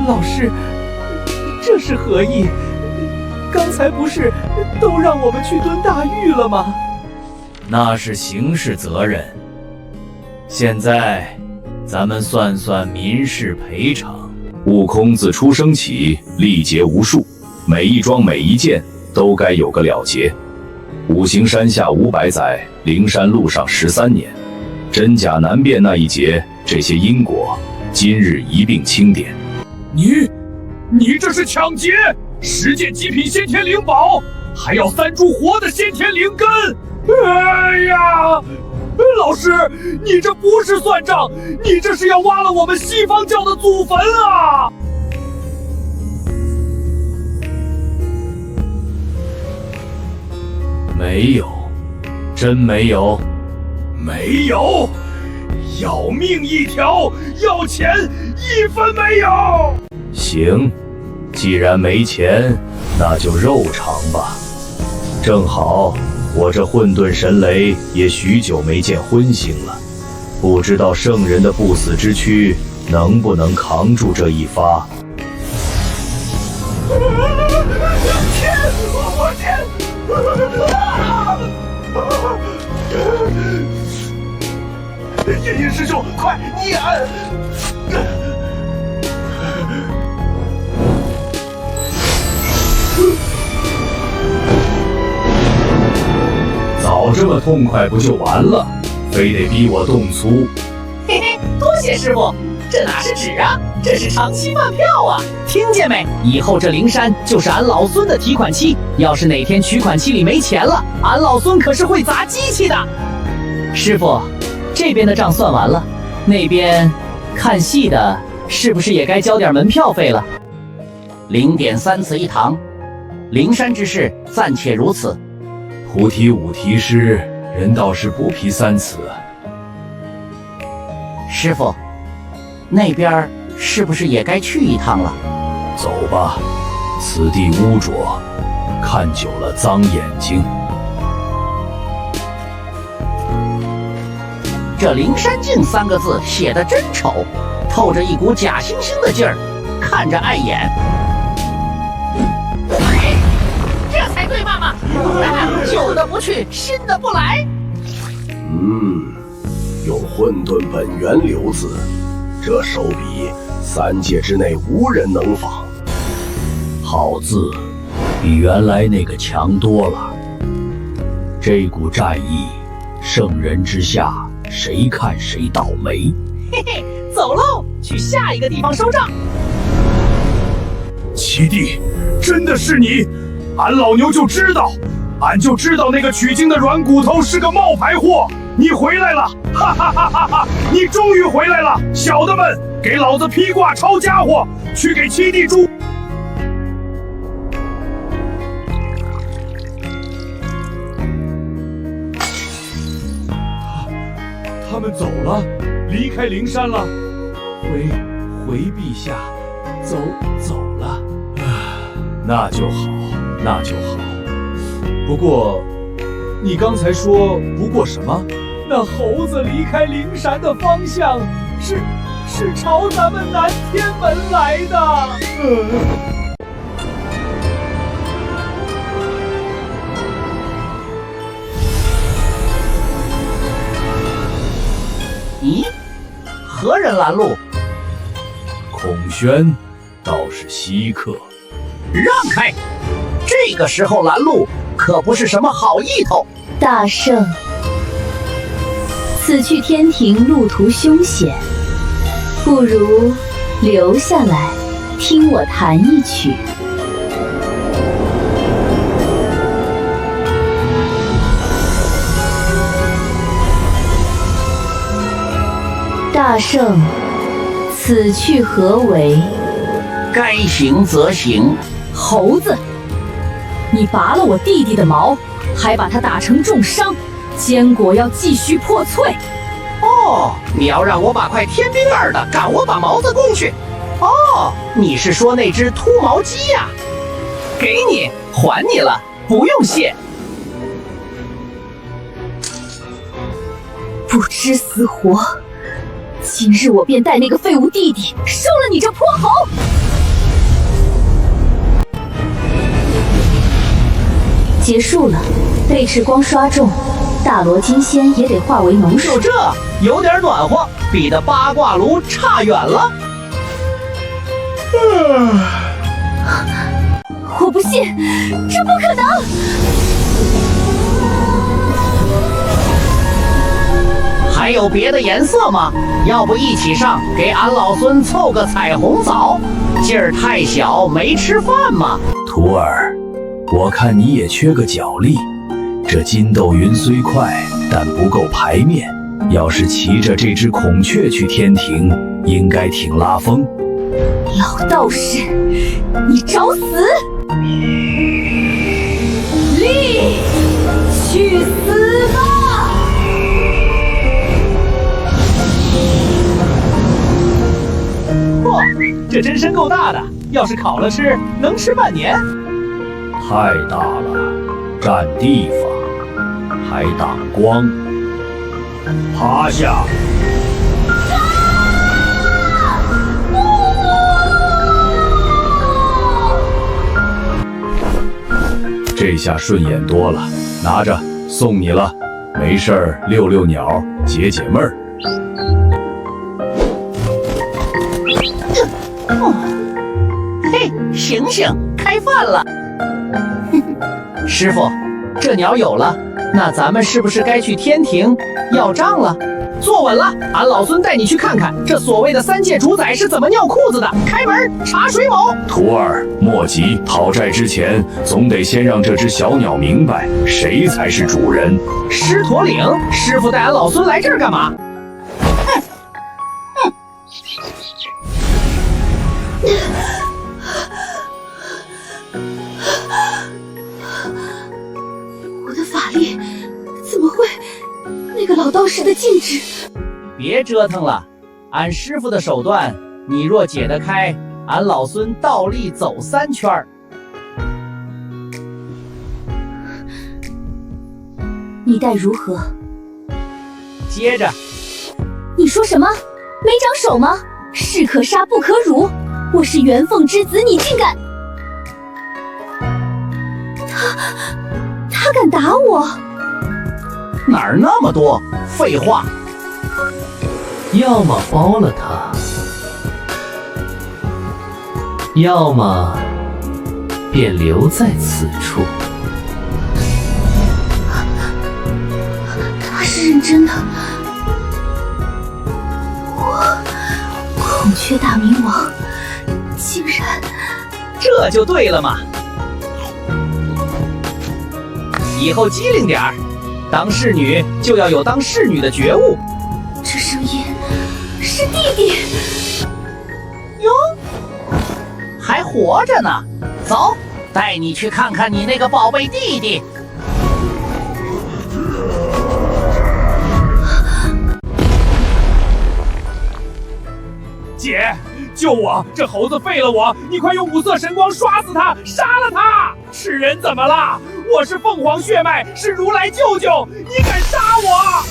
老師，這是何意？剛才不是都讓我們去蹲大獄了嗎？那是刑事責任。現在咱們算算民事賠償。悟空自出生起歷劫無數，每一樁每一件都該有個了結。五行山下500載，靈山路上13年，真假難辨那一劫，這些因果今日一併清點。你這是搶劫！10件極品先天靈寶，還要3株活的先天靈根！哎呀，老師，你這不是算賬，你這是要挖了我們西方教的祖墳啊！沒有，真沒有，沒有，要命一條，要錢1分沒有。行，既然沒錢，那就肉償吧。正好我這混沌神雷也許久沒見葷腥了，不知道聖人的不死之軀能不能扛住這一發。天，我天！阴師兄，快念！早這麼痛快不就完了，非得逼我動粗？嘿嘿，多謝師傅，這哪是紙啊，這是長期飯票啊！听見沒？以後這靈山就是俺老孙的提款机，要是哪天取款机裡沒錢了，俺老孙可是会砸机器的。师傅，这边的账算完了，那边看戏的是不是也该交点门票费了？0.3次一堂，灵山之事暂且如此。菩提五题诗，人道是不批3次。师傅，那邊是不是也該去一趟了？走吧，此地污濁，看久了髒眼睛。這靈山境3個字寫得真醜，透着一股假惺惺的勁兒，看着礙眼。这才对嘛！旧的不去，新的不来。用混沌本源留字，这手笔3界之內無人能仿。好字，比原來那個強多了。這股戰意，聖人之下，誰看誰倒霉。嘿嘿，走嘍，去下一個地方收賬。七弟，真的是你？俺老牛就知道那個取經的軟骨頭是個冒牌貨。你回來了，哈哈哈哈哈！你終於回來了，小的們，給老子披掛抄家伙，去給七弟誅。他們走了，離開靈山了，回陛下，走了。那就好，那就好。不過，你剛才說不過什麼？那猴子離開靈山的方向是朝咱們南天門來的。咦，何人攔路？孔宣，倒是稀客。讓開！這個時候攔路可不是什麼好意頭。大聖，此去天庭路途凶險，不如留下來聽我彈一曲。大聖，此去何為？該行則行。猴子，你拔了我弟弟的毛，還把他打成重傷，堅果要繼續破脆。哦，你要讓我把塊天兵二的趕我把毛子供去。哦，你是說那隻禿毛雞呀？給你，還你了，不用謝。不知死活，今日我便帶那個廢物弟弟收了你這潑猴。結束了，被赤光刷中，大羅金仙也得化為濃水。就這，有點暖和，比的八卦爐差遠了。我不信，這不可能！還有別的顏色嗎？要不一起上，給俺老孫湊個彩虹澡？勁兒太小，沒吃飯嗎？徒兒，我看你也缺個腳力。這筋斗雲雖快，但不夠排面。要是騎着這隻孔雀去天庭，應該挺拉風。老道士，你找死！力，去死吧！嚯，這真身夠大的，要是烤了吃，能吃半年。太大了，占地方，還擋光。趴下！這下順眼多了，拿着，送你了。沒事兒，遛遛鳥，解解悶兒。嘿，醒醒，開飯了。師傅，這鳥有了，那咱們是不是該去天庭要賬了？坐穩了，俺老孙帶你去看看这所謂的三界主宰是怎麼尿褲子的。開門，查水某。徒兒莫急，討債之前總得先讓這隻小鳥明白誰才是主人。獅驼嶺，師傅帶俺老孫來這兒幹嘛？我的法力怎麼会？那個老道士的禁止。別折騰了，俺師傅的手段，你若解得開，俺老孫倒立走3圈。你待如何？接着。你說什麼？没長手嗎？士可殺不可辱，我是元鳳之子，你竟敢！他敢打我？哪兒那麼多廢話？要麼包了他，要麼便留在此處。他是認真的。孔雀大明王竟然……這就對了嘛！以後機靈點兒，當侍女就要有當侍女的覺悟。這聲音是弟弟喲，還活着呢。走，帶你去看看你那個寶貝弟弟。姐，救我！这猴子废了我！你快用5色神光刷死他，杀了他！是人怎麼了？我是鳳凰血脈，是如來舅舅，你敢殺我？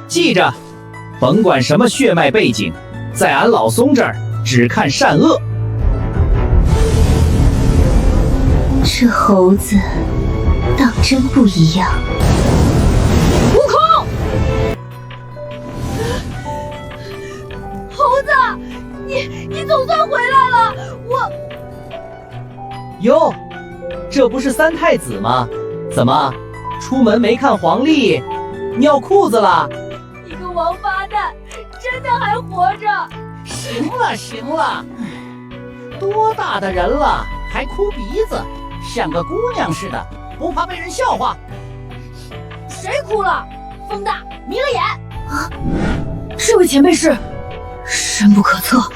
記着，甭管什麼血脈背景，在俺老松這兒只看善惡。這猴子當真不一樣。悟空！猴子，你總算回来了！喲，這不是3太子嗎？怎麼，出門沒看黃曆，尿褲子了？你個王八蛋，真的還活着？行了行了，多大的人了，還哭鼻子，像個姑娘似的，不怕被人笑話？誰哭了？風大迷了眼啊！這位前輩是深不可測，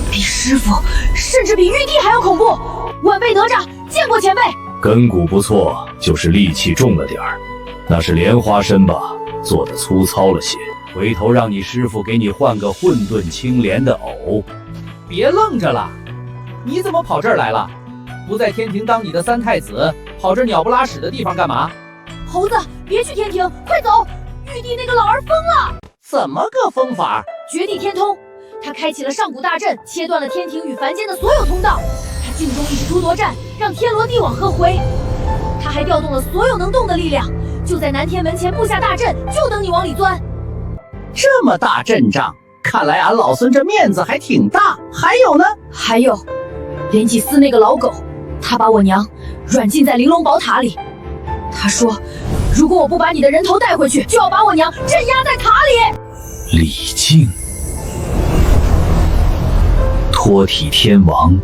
比師傅甚至比玉帝還要恐怖。晚輩哪吒見過前輩。根骨不錯，就是戾氣重了點兒。那是蓮花身吧，做得粗糙了些。回頭讓你師傅給你換個混沌青蓮的藕。別愣着了，你怎麼跑這兒來了？不在天庭當你的3太子，跑這鳥不拉屎的地方幹嘛？猴子，別去天庭，快走！玉帝那個老兒瘋了。怎麼個瘋法？絕地天通，他開啟了上古大陣，切斷了天庭與凡間的所有通道。他鏡中一指誅奪戰，讓天羅地網合回。他還調動了所有能動的力量，就在南天門前布下大陣，就等你往裡鑽。這麼大陣仗，看來俺老孫這面子還挺大。還有呢？還有，蓮祭司那個老狗，他把我娘軟禁在玲瓏寶塔裡。他說，如果我不把你的人頭帶回去，就要把我娘鎮壓在塔裡。李靖，托體天王，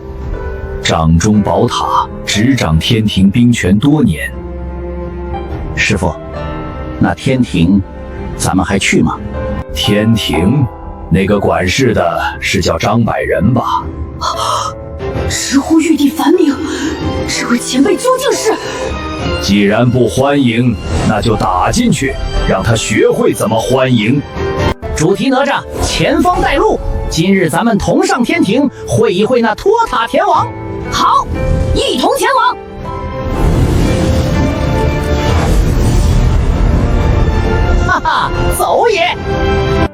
掌中寶塔，執掌天庭兵權多年。師傅，那天庭，咱們還去嗎？天庭，那個管事的是叫張百仁吧？直呼玉帝梵名，這位前輩究竟是？既然不歡迎，那就打進去，讓他學會怎麼歡迎。主題哪吒，前方帶路。今日咱們同上天庭，會一會那托塔天王。好，一同前往。哈哈，走也！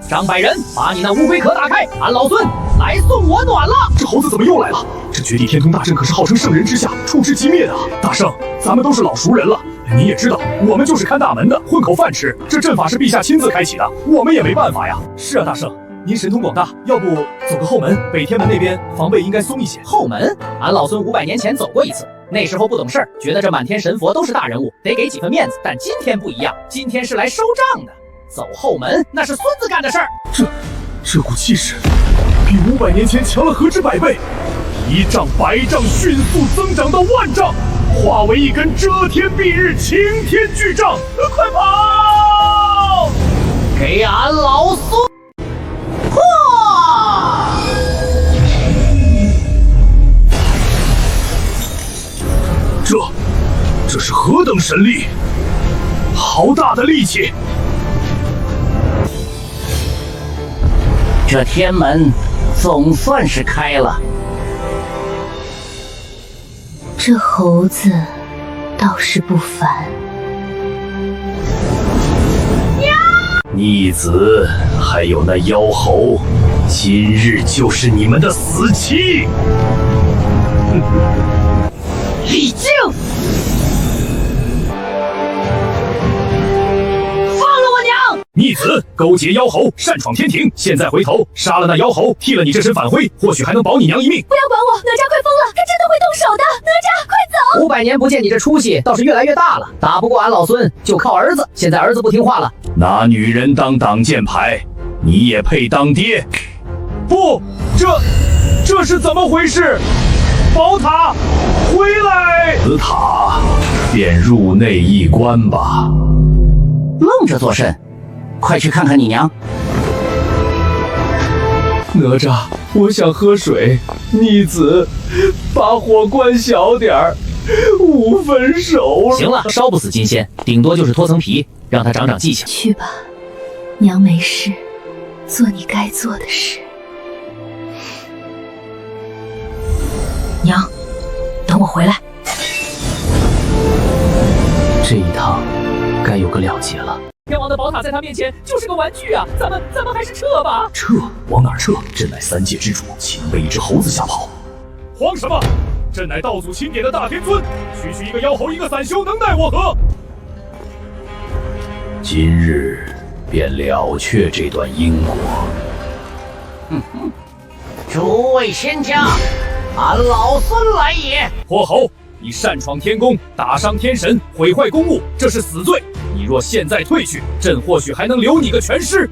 張百仁，把你那乌龟壳打開，俺老孙來送我暖了。這猴子怎麼又來了？這絕地天通大陣可是號稱聖人之下，觸之即滅的啊！大聖，咱們都是老熟人了，你也知道，我們就是看大門的，混口飯吃。這陣法是陛下親自開啟的，我們也沒辦法呀。是啊，大聖，您神通廣大，要不走個後門，北天門那邊防備應該鬆一些。後門？俺老孫500年前走過一次，那時候不懂事兒，覺得這滿天神佛都是大人物，得給幾分面子。但今天不一樣，今天是來收賬的。走後门那是孙子干的事儿。这股气勢比500年前強了何止100倍，1丈100丈迅速增長到萬丈，化為一根遮天蔽日擎天巨杖！快跑！給俺老孫破！這是何等神力！好大的力氣！這天門總算是開了。這猴子倒是不凡。逆子還有那妖猴，今日就是你們的死期！李靖，放了我娘！逆子勾結妖猴，擅闖天庭，现在回头殺了那妖猴，替了你这身反灰，或許還能保你娘一命。不要管我，哪吒快瘋了，他真的会動手的！哪吒，快走！500年不見，你這出息倒是越來越大了。打不過俺老孫，就靠兒子。現在兒子不聽話了，拿女人當擋箭牌，你也配當爹？不，這是怎麼回事？寶塔，回來！此塔便入內一觀吧。愣着做甚？快去看看你娘！哪吒，我想喝水。逆子，把火关小點兒，5分熟了。行了，燒不死金仙，頂多就是脫層皮，讓他長長記性。去吧，娘沒事，做你該做的事。娘，等我回來。這一趟該有個了結了。天王的寶塔在他面前就是個玩具啊！咱們還是撤吧。撤？往哪兒撤？朕乃3界之主，豈能被一隻猴子嚇跑？慌什麼？朕乃道祖欽點的大天尊，區一個妖猴，一個散修，能奈我何？今日便了卻這段因果。諸位仙家，俺老孫來也！火猴，你擅闖天宮，打傷天神，毀壞公物，這是死罪。你若現在退去，朕或許還能留你個全屍。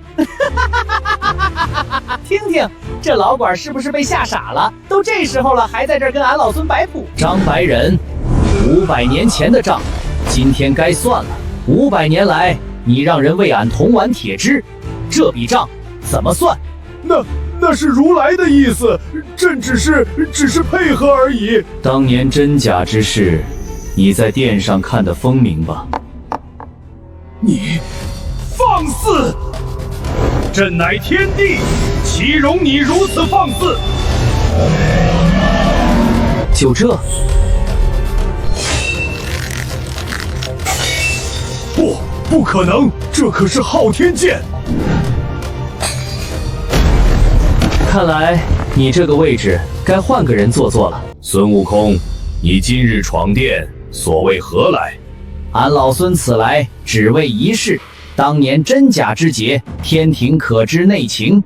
聽聽，這老管是不是被嚇傻了？都這時候了，還在這兒跟俺老孫擺譜。張白人，500年前的賬，今天該算了。500年來，你讓人為俺銅丸鐵枝，這筆賬怎麼算？那是如來的意思，朕只是配合而已。當年真假之事，你在殿上看得分明吧？你放肆！朕乃天帝，豈容你如此放肆？就這？不可能，這可是昊天劍。看來你這個位置該換個人坐了。孫悟空，你今日闖殿，所為何來？俺老孫此來只為一事，當年真假之節，天庭可知內情。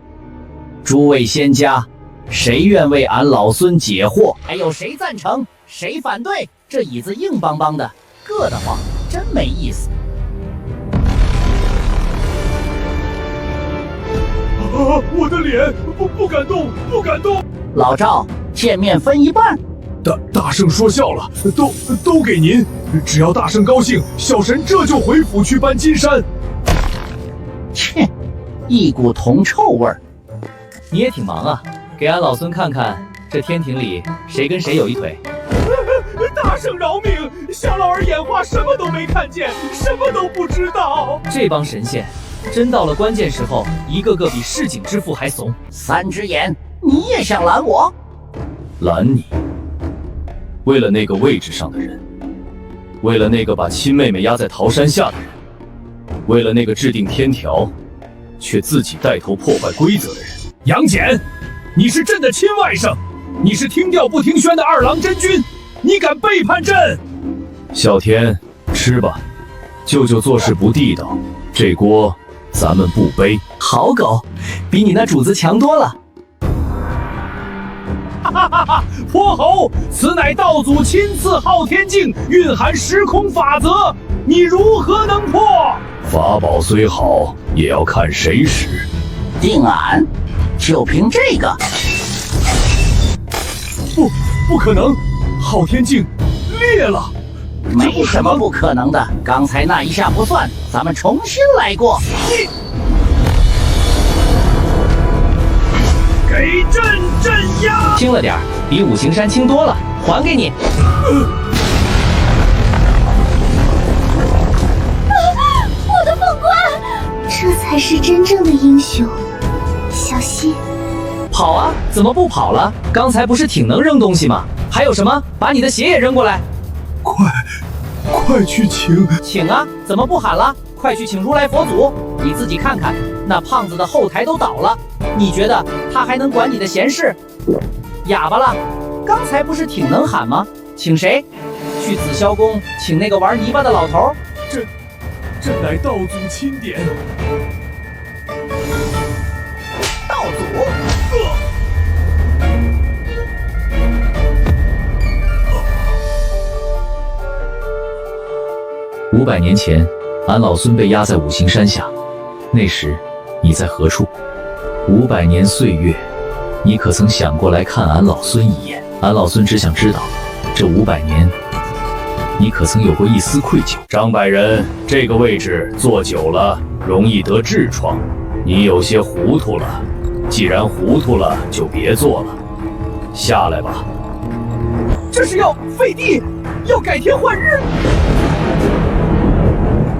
諸位仙家，誰願為俺老孫解惑？還有誰贊成，誰反對？這椅子硬邦邦的，硌得慌，真沒意思。我的臉不敢動，不敢動。老趙，見面分一半。大聖說笑了，都給您。只要大聖高興，小神這就回府去搬金山。切，一股銅臭味兒。你也挺忙啊，給俺老孫看看，這天庭裡誰跟誰有一腿。大聖饒命，小老兒眼花，什麼都沒看見，什麼都不知道。這幫神仙，真到了關鍵時候，一個個比市井之婦還慫。三隻眼，你也想攔我？攔你？為了那個位置上的人，為了那個把親妹妹壓在桃山下的人，為了那個制定天條，卻自己帶頭破壞規則的人。楊戬，你是朕的親外甥，你是聽調不聽宣的二郎真君，你敢背叛朕？小天，吃吧，舅舅做事不地道，這鍋咱們不背。好狗，比你那主子強多了。哈哈哈！潑猴，此乃道祖親賜昊天鏡，蘊含時空法則，你如何能破？法寶雖好，也要看誰使。定俺，就憑這個？不可能！昊天鏡裂了！沒什麼不可能的，剛才那一下不算，咱們重新來過。給朕鎮壓！輕了點兒，比五行山輕多了，還給你。我的凤冠，这才是真正的英雄。小心！跑啊！怎么不跑了？刚才不是挺能扔东西吗？还有什么？把你的鞋也扔过来！快去请！请啊！怎么不喊了？快去请如来佛祖！你自己看看，那胖子的后台都倒了，你觉得他还能管你的闲事？哑巴了！刚才不是挺能喊吗？请谁？去紫霄宫请那个玩泥巴的老头。朕乃道祖钦点。道祖。500年前，俺老孙被压在五行山下，那时你在何处？500年岁月，你可曾想过来看俺老孙一眼？俺老孙只想知道，这500年，你可曾有过一絲愧疚？张百人，這個位置坐久了容易得痔瘡，你有些糊塗了。既然糊塗了，就別坐了，下來吧。這是要廢帝，要改天換日。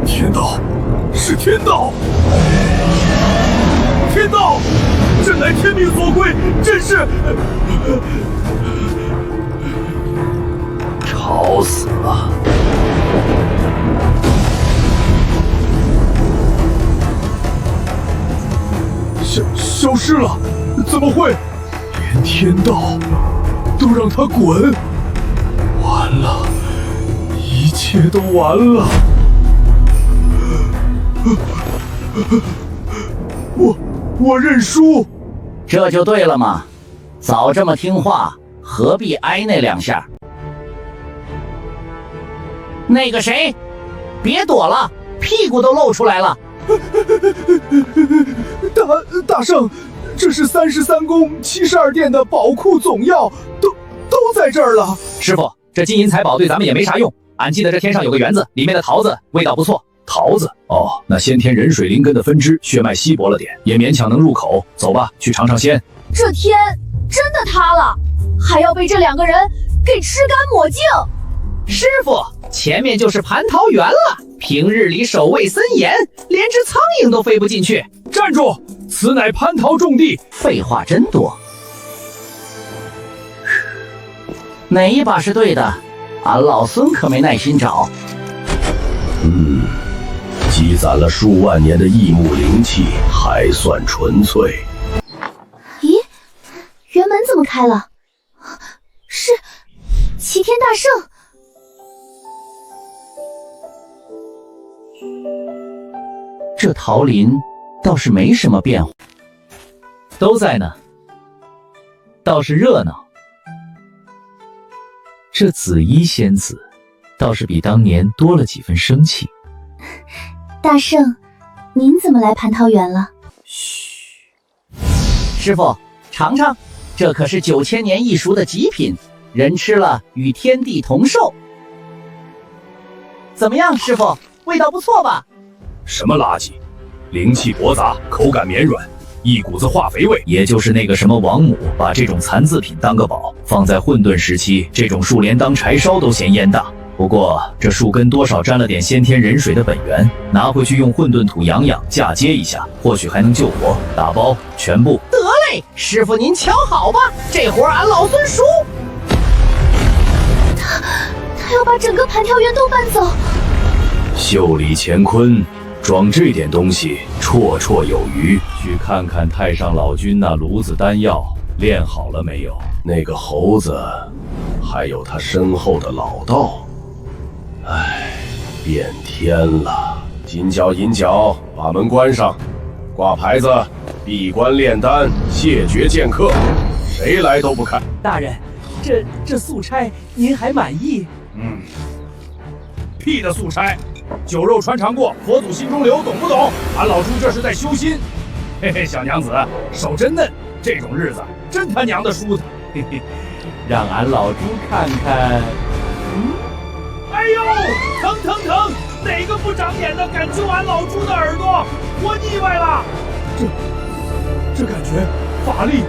天道，是天道！天道，朕乃天命所歸，朕是……吵死了！消失了？怎麼會？連天道都讓他滾！完了，一切都完了！我認輸。這就對了嘛，早這麼聽話，何必挨那2下？那個誰，別躲了，屁股都露出來了。大聖，這是33宮72殿的寶庫總要，都在這兒了。師傅，這金銀財寶對咱們也沒啥用。俺記得這天上有個園子，裡面的桃子味道不錯。桃子哦，那先天人水靈根的分支血脈稀薄了點，也勉強能入口。走吧，去嘗嘗鮮。這天真的塌了，還要被這2個人給吃乾抹淨。師傅，前面就是蟠桃園了，平日裡守衛森嚴，連隻蒼蠅都飛不進去。站住！此乃蟠桃種地。廢話真多。哪一把是對的？俺老孫可沒耐心找。積攢了數萬年的異木靈氣，還算純粹。咦，園門怎麼開了？是齊天大聖。這桃林倒是沒什麼變化，都在呢，倒是熱鬧。這紫衣仙子倒是比當年多了幾分生氣。大聖，您怎麼來蟠桃園了？師傅，嘗嘗，這可是9000年一熟的極品，人吃了與天地同壽。怎麼樣，師傅，味道不錯吧？什麼垃圾，靈氣薄雜，口感綿軟，一股子化肥味。也就是那個什麼王母把這種殘次品當個寶，放在混沌時期，這種樹連當柴燒都嫌煙大。不過這樹根多少沾了點先天人水的本源，拿回去用混沌土養養，嫁接一下，或許還能救活。打包全部。得嘞，師傅您瞧好吧，這活俺老孫熟。他要把整個蟠桃園都搬走。袖裡乾坤，裝這點東西綽綽有餘。去看看太上老君那爐子丹藥練好了沒有？那個猴子，還有他身後的老道。唉，變天了！金角銀角，把門關上，掛牌子，閉關煉丹，謝絕見客，誰來都不看。大人，這素差您還滿意？屁的素差！酒肉穿肠過，佛祖心中留，懂不懂？俺老朱这是在修心。嘿嘿，小娘子，手真嫩，这种日子真他娘的舒坦。嘿嘿，让俺老朱看看。哎呦，疼疼疼！哪个不长眼的敢揪俺老朱的耳朵？我腻歪了。这感觉，法力，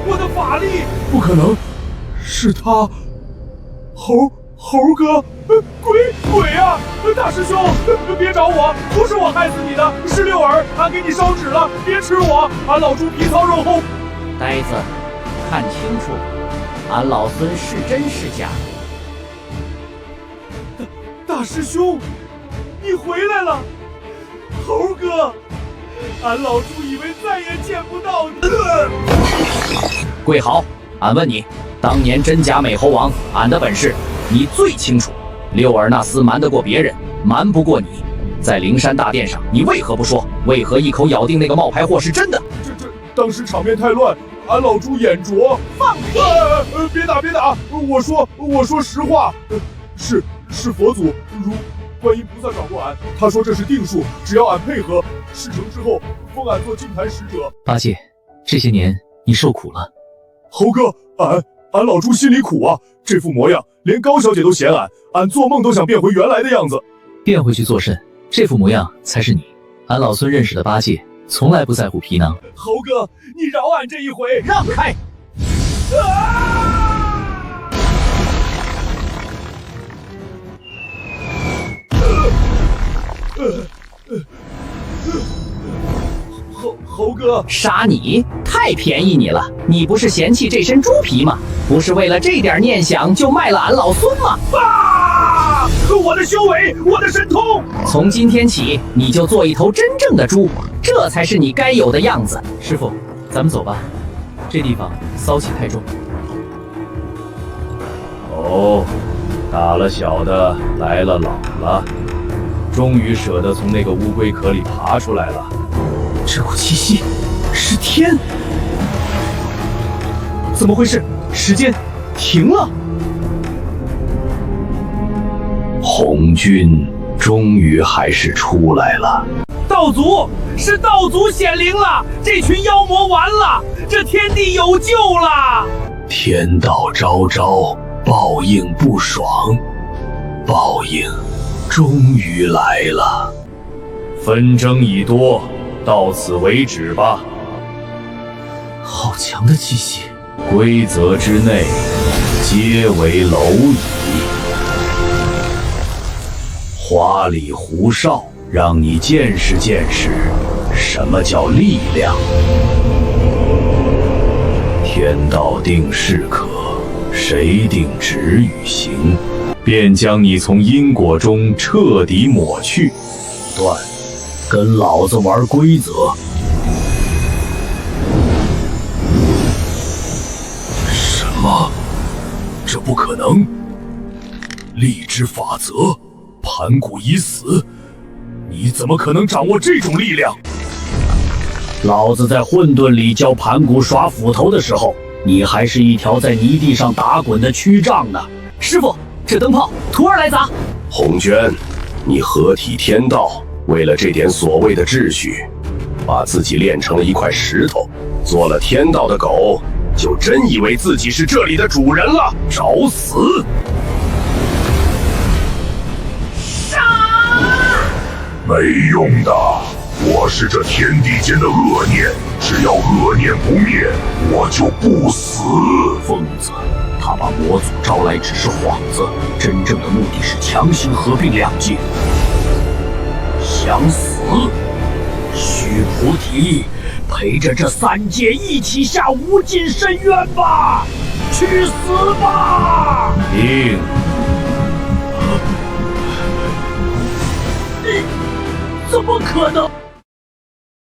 我的法力，不可能，是他，猴哥，鬼啊！大師兄，別找我，不是我害死你的，是六兒，俺給你燒紙了，別吃我，俺老朱皮糙肉厚。呆子，看清楚，俺老孫是真是假？大師兄，你回來了，猴哥，俺老朱以為再也見不到你。貴豪，俺問你，當年真假美猴王，俺的本事你最清楚。六耳那廝瞞得過別人，瞞不過你。在靈山大殿上，你為何不說？為何一口咬定那個冒牌貨是真的？這，當時場面太亂，俺老朱眼拙。放屁！別打！我說實話，是佛祖如觀音菩薩找過俺，他說這是定數，只要俺配合，事成之後封俺做淨壇使者。八戒，這些年你受苦了。猴哥，俺老朱心裡苦啊，這副模樣連高小姐都嫌俺做夢都想變回原來的樣子。變回去做甚？這副模樣才是你。俺老孫認識的八戒，從來不在乎皮囊。猴哥，你饒俺這一回，讓開！猴哥，殺你太便宜你了！你不是嫌棄這身豬皮嗎？不是為了這點念想就賣了俺老孫嗎？啊！我的修為，我的神通！從今天起，你就做一頭真正的豬，這才是你該有的樣子。師傅，咱們走吧，這地方騷氣太重。哦，打了小的，來了老了，終於捨得從那個烏龜殼裡爬出來了。這股氣息是天，怎麼回事？時間停了。紅軍終於還是出來了。道祖，是道祖顯靈了，這群妖魔完了，這天地有救了。天道昭昭，報應不爽，報應終於來了。紛爭已多，到此為止吧。好強的氣息，規則之內，皆為螻蟻。花裡胡哨，讓你見識見識什麼叫力量。天道定是可，誰定止與行？便將你從因果中徹底抹去。斷，跟老子玩規則。什麼？這不可能！力之法則，盤古已死，你怎麼可能掌握這種力量？老子在混沌裡教盤古耍斧頭的時候，你還是一條在泥地上打滾的蛆瘴呢。師傅，這燈泡徒兒來砸。紅娟，你合體天道，為了這點所謂的秩序，把自己練成了一塊石頭，做了天道的狗，就真以為自己是這裡的主人了？找死！沒用的，我是這天地間的惡念，只要惡念不滅，我就不死。瘋子，他把魔祖招來只是幌子，真正的目的是強行合併兩界。想死？須菩提，陪着這三界一起下無盡深淵吧！去死吧！定。怎麼可能？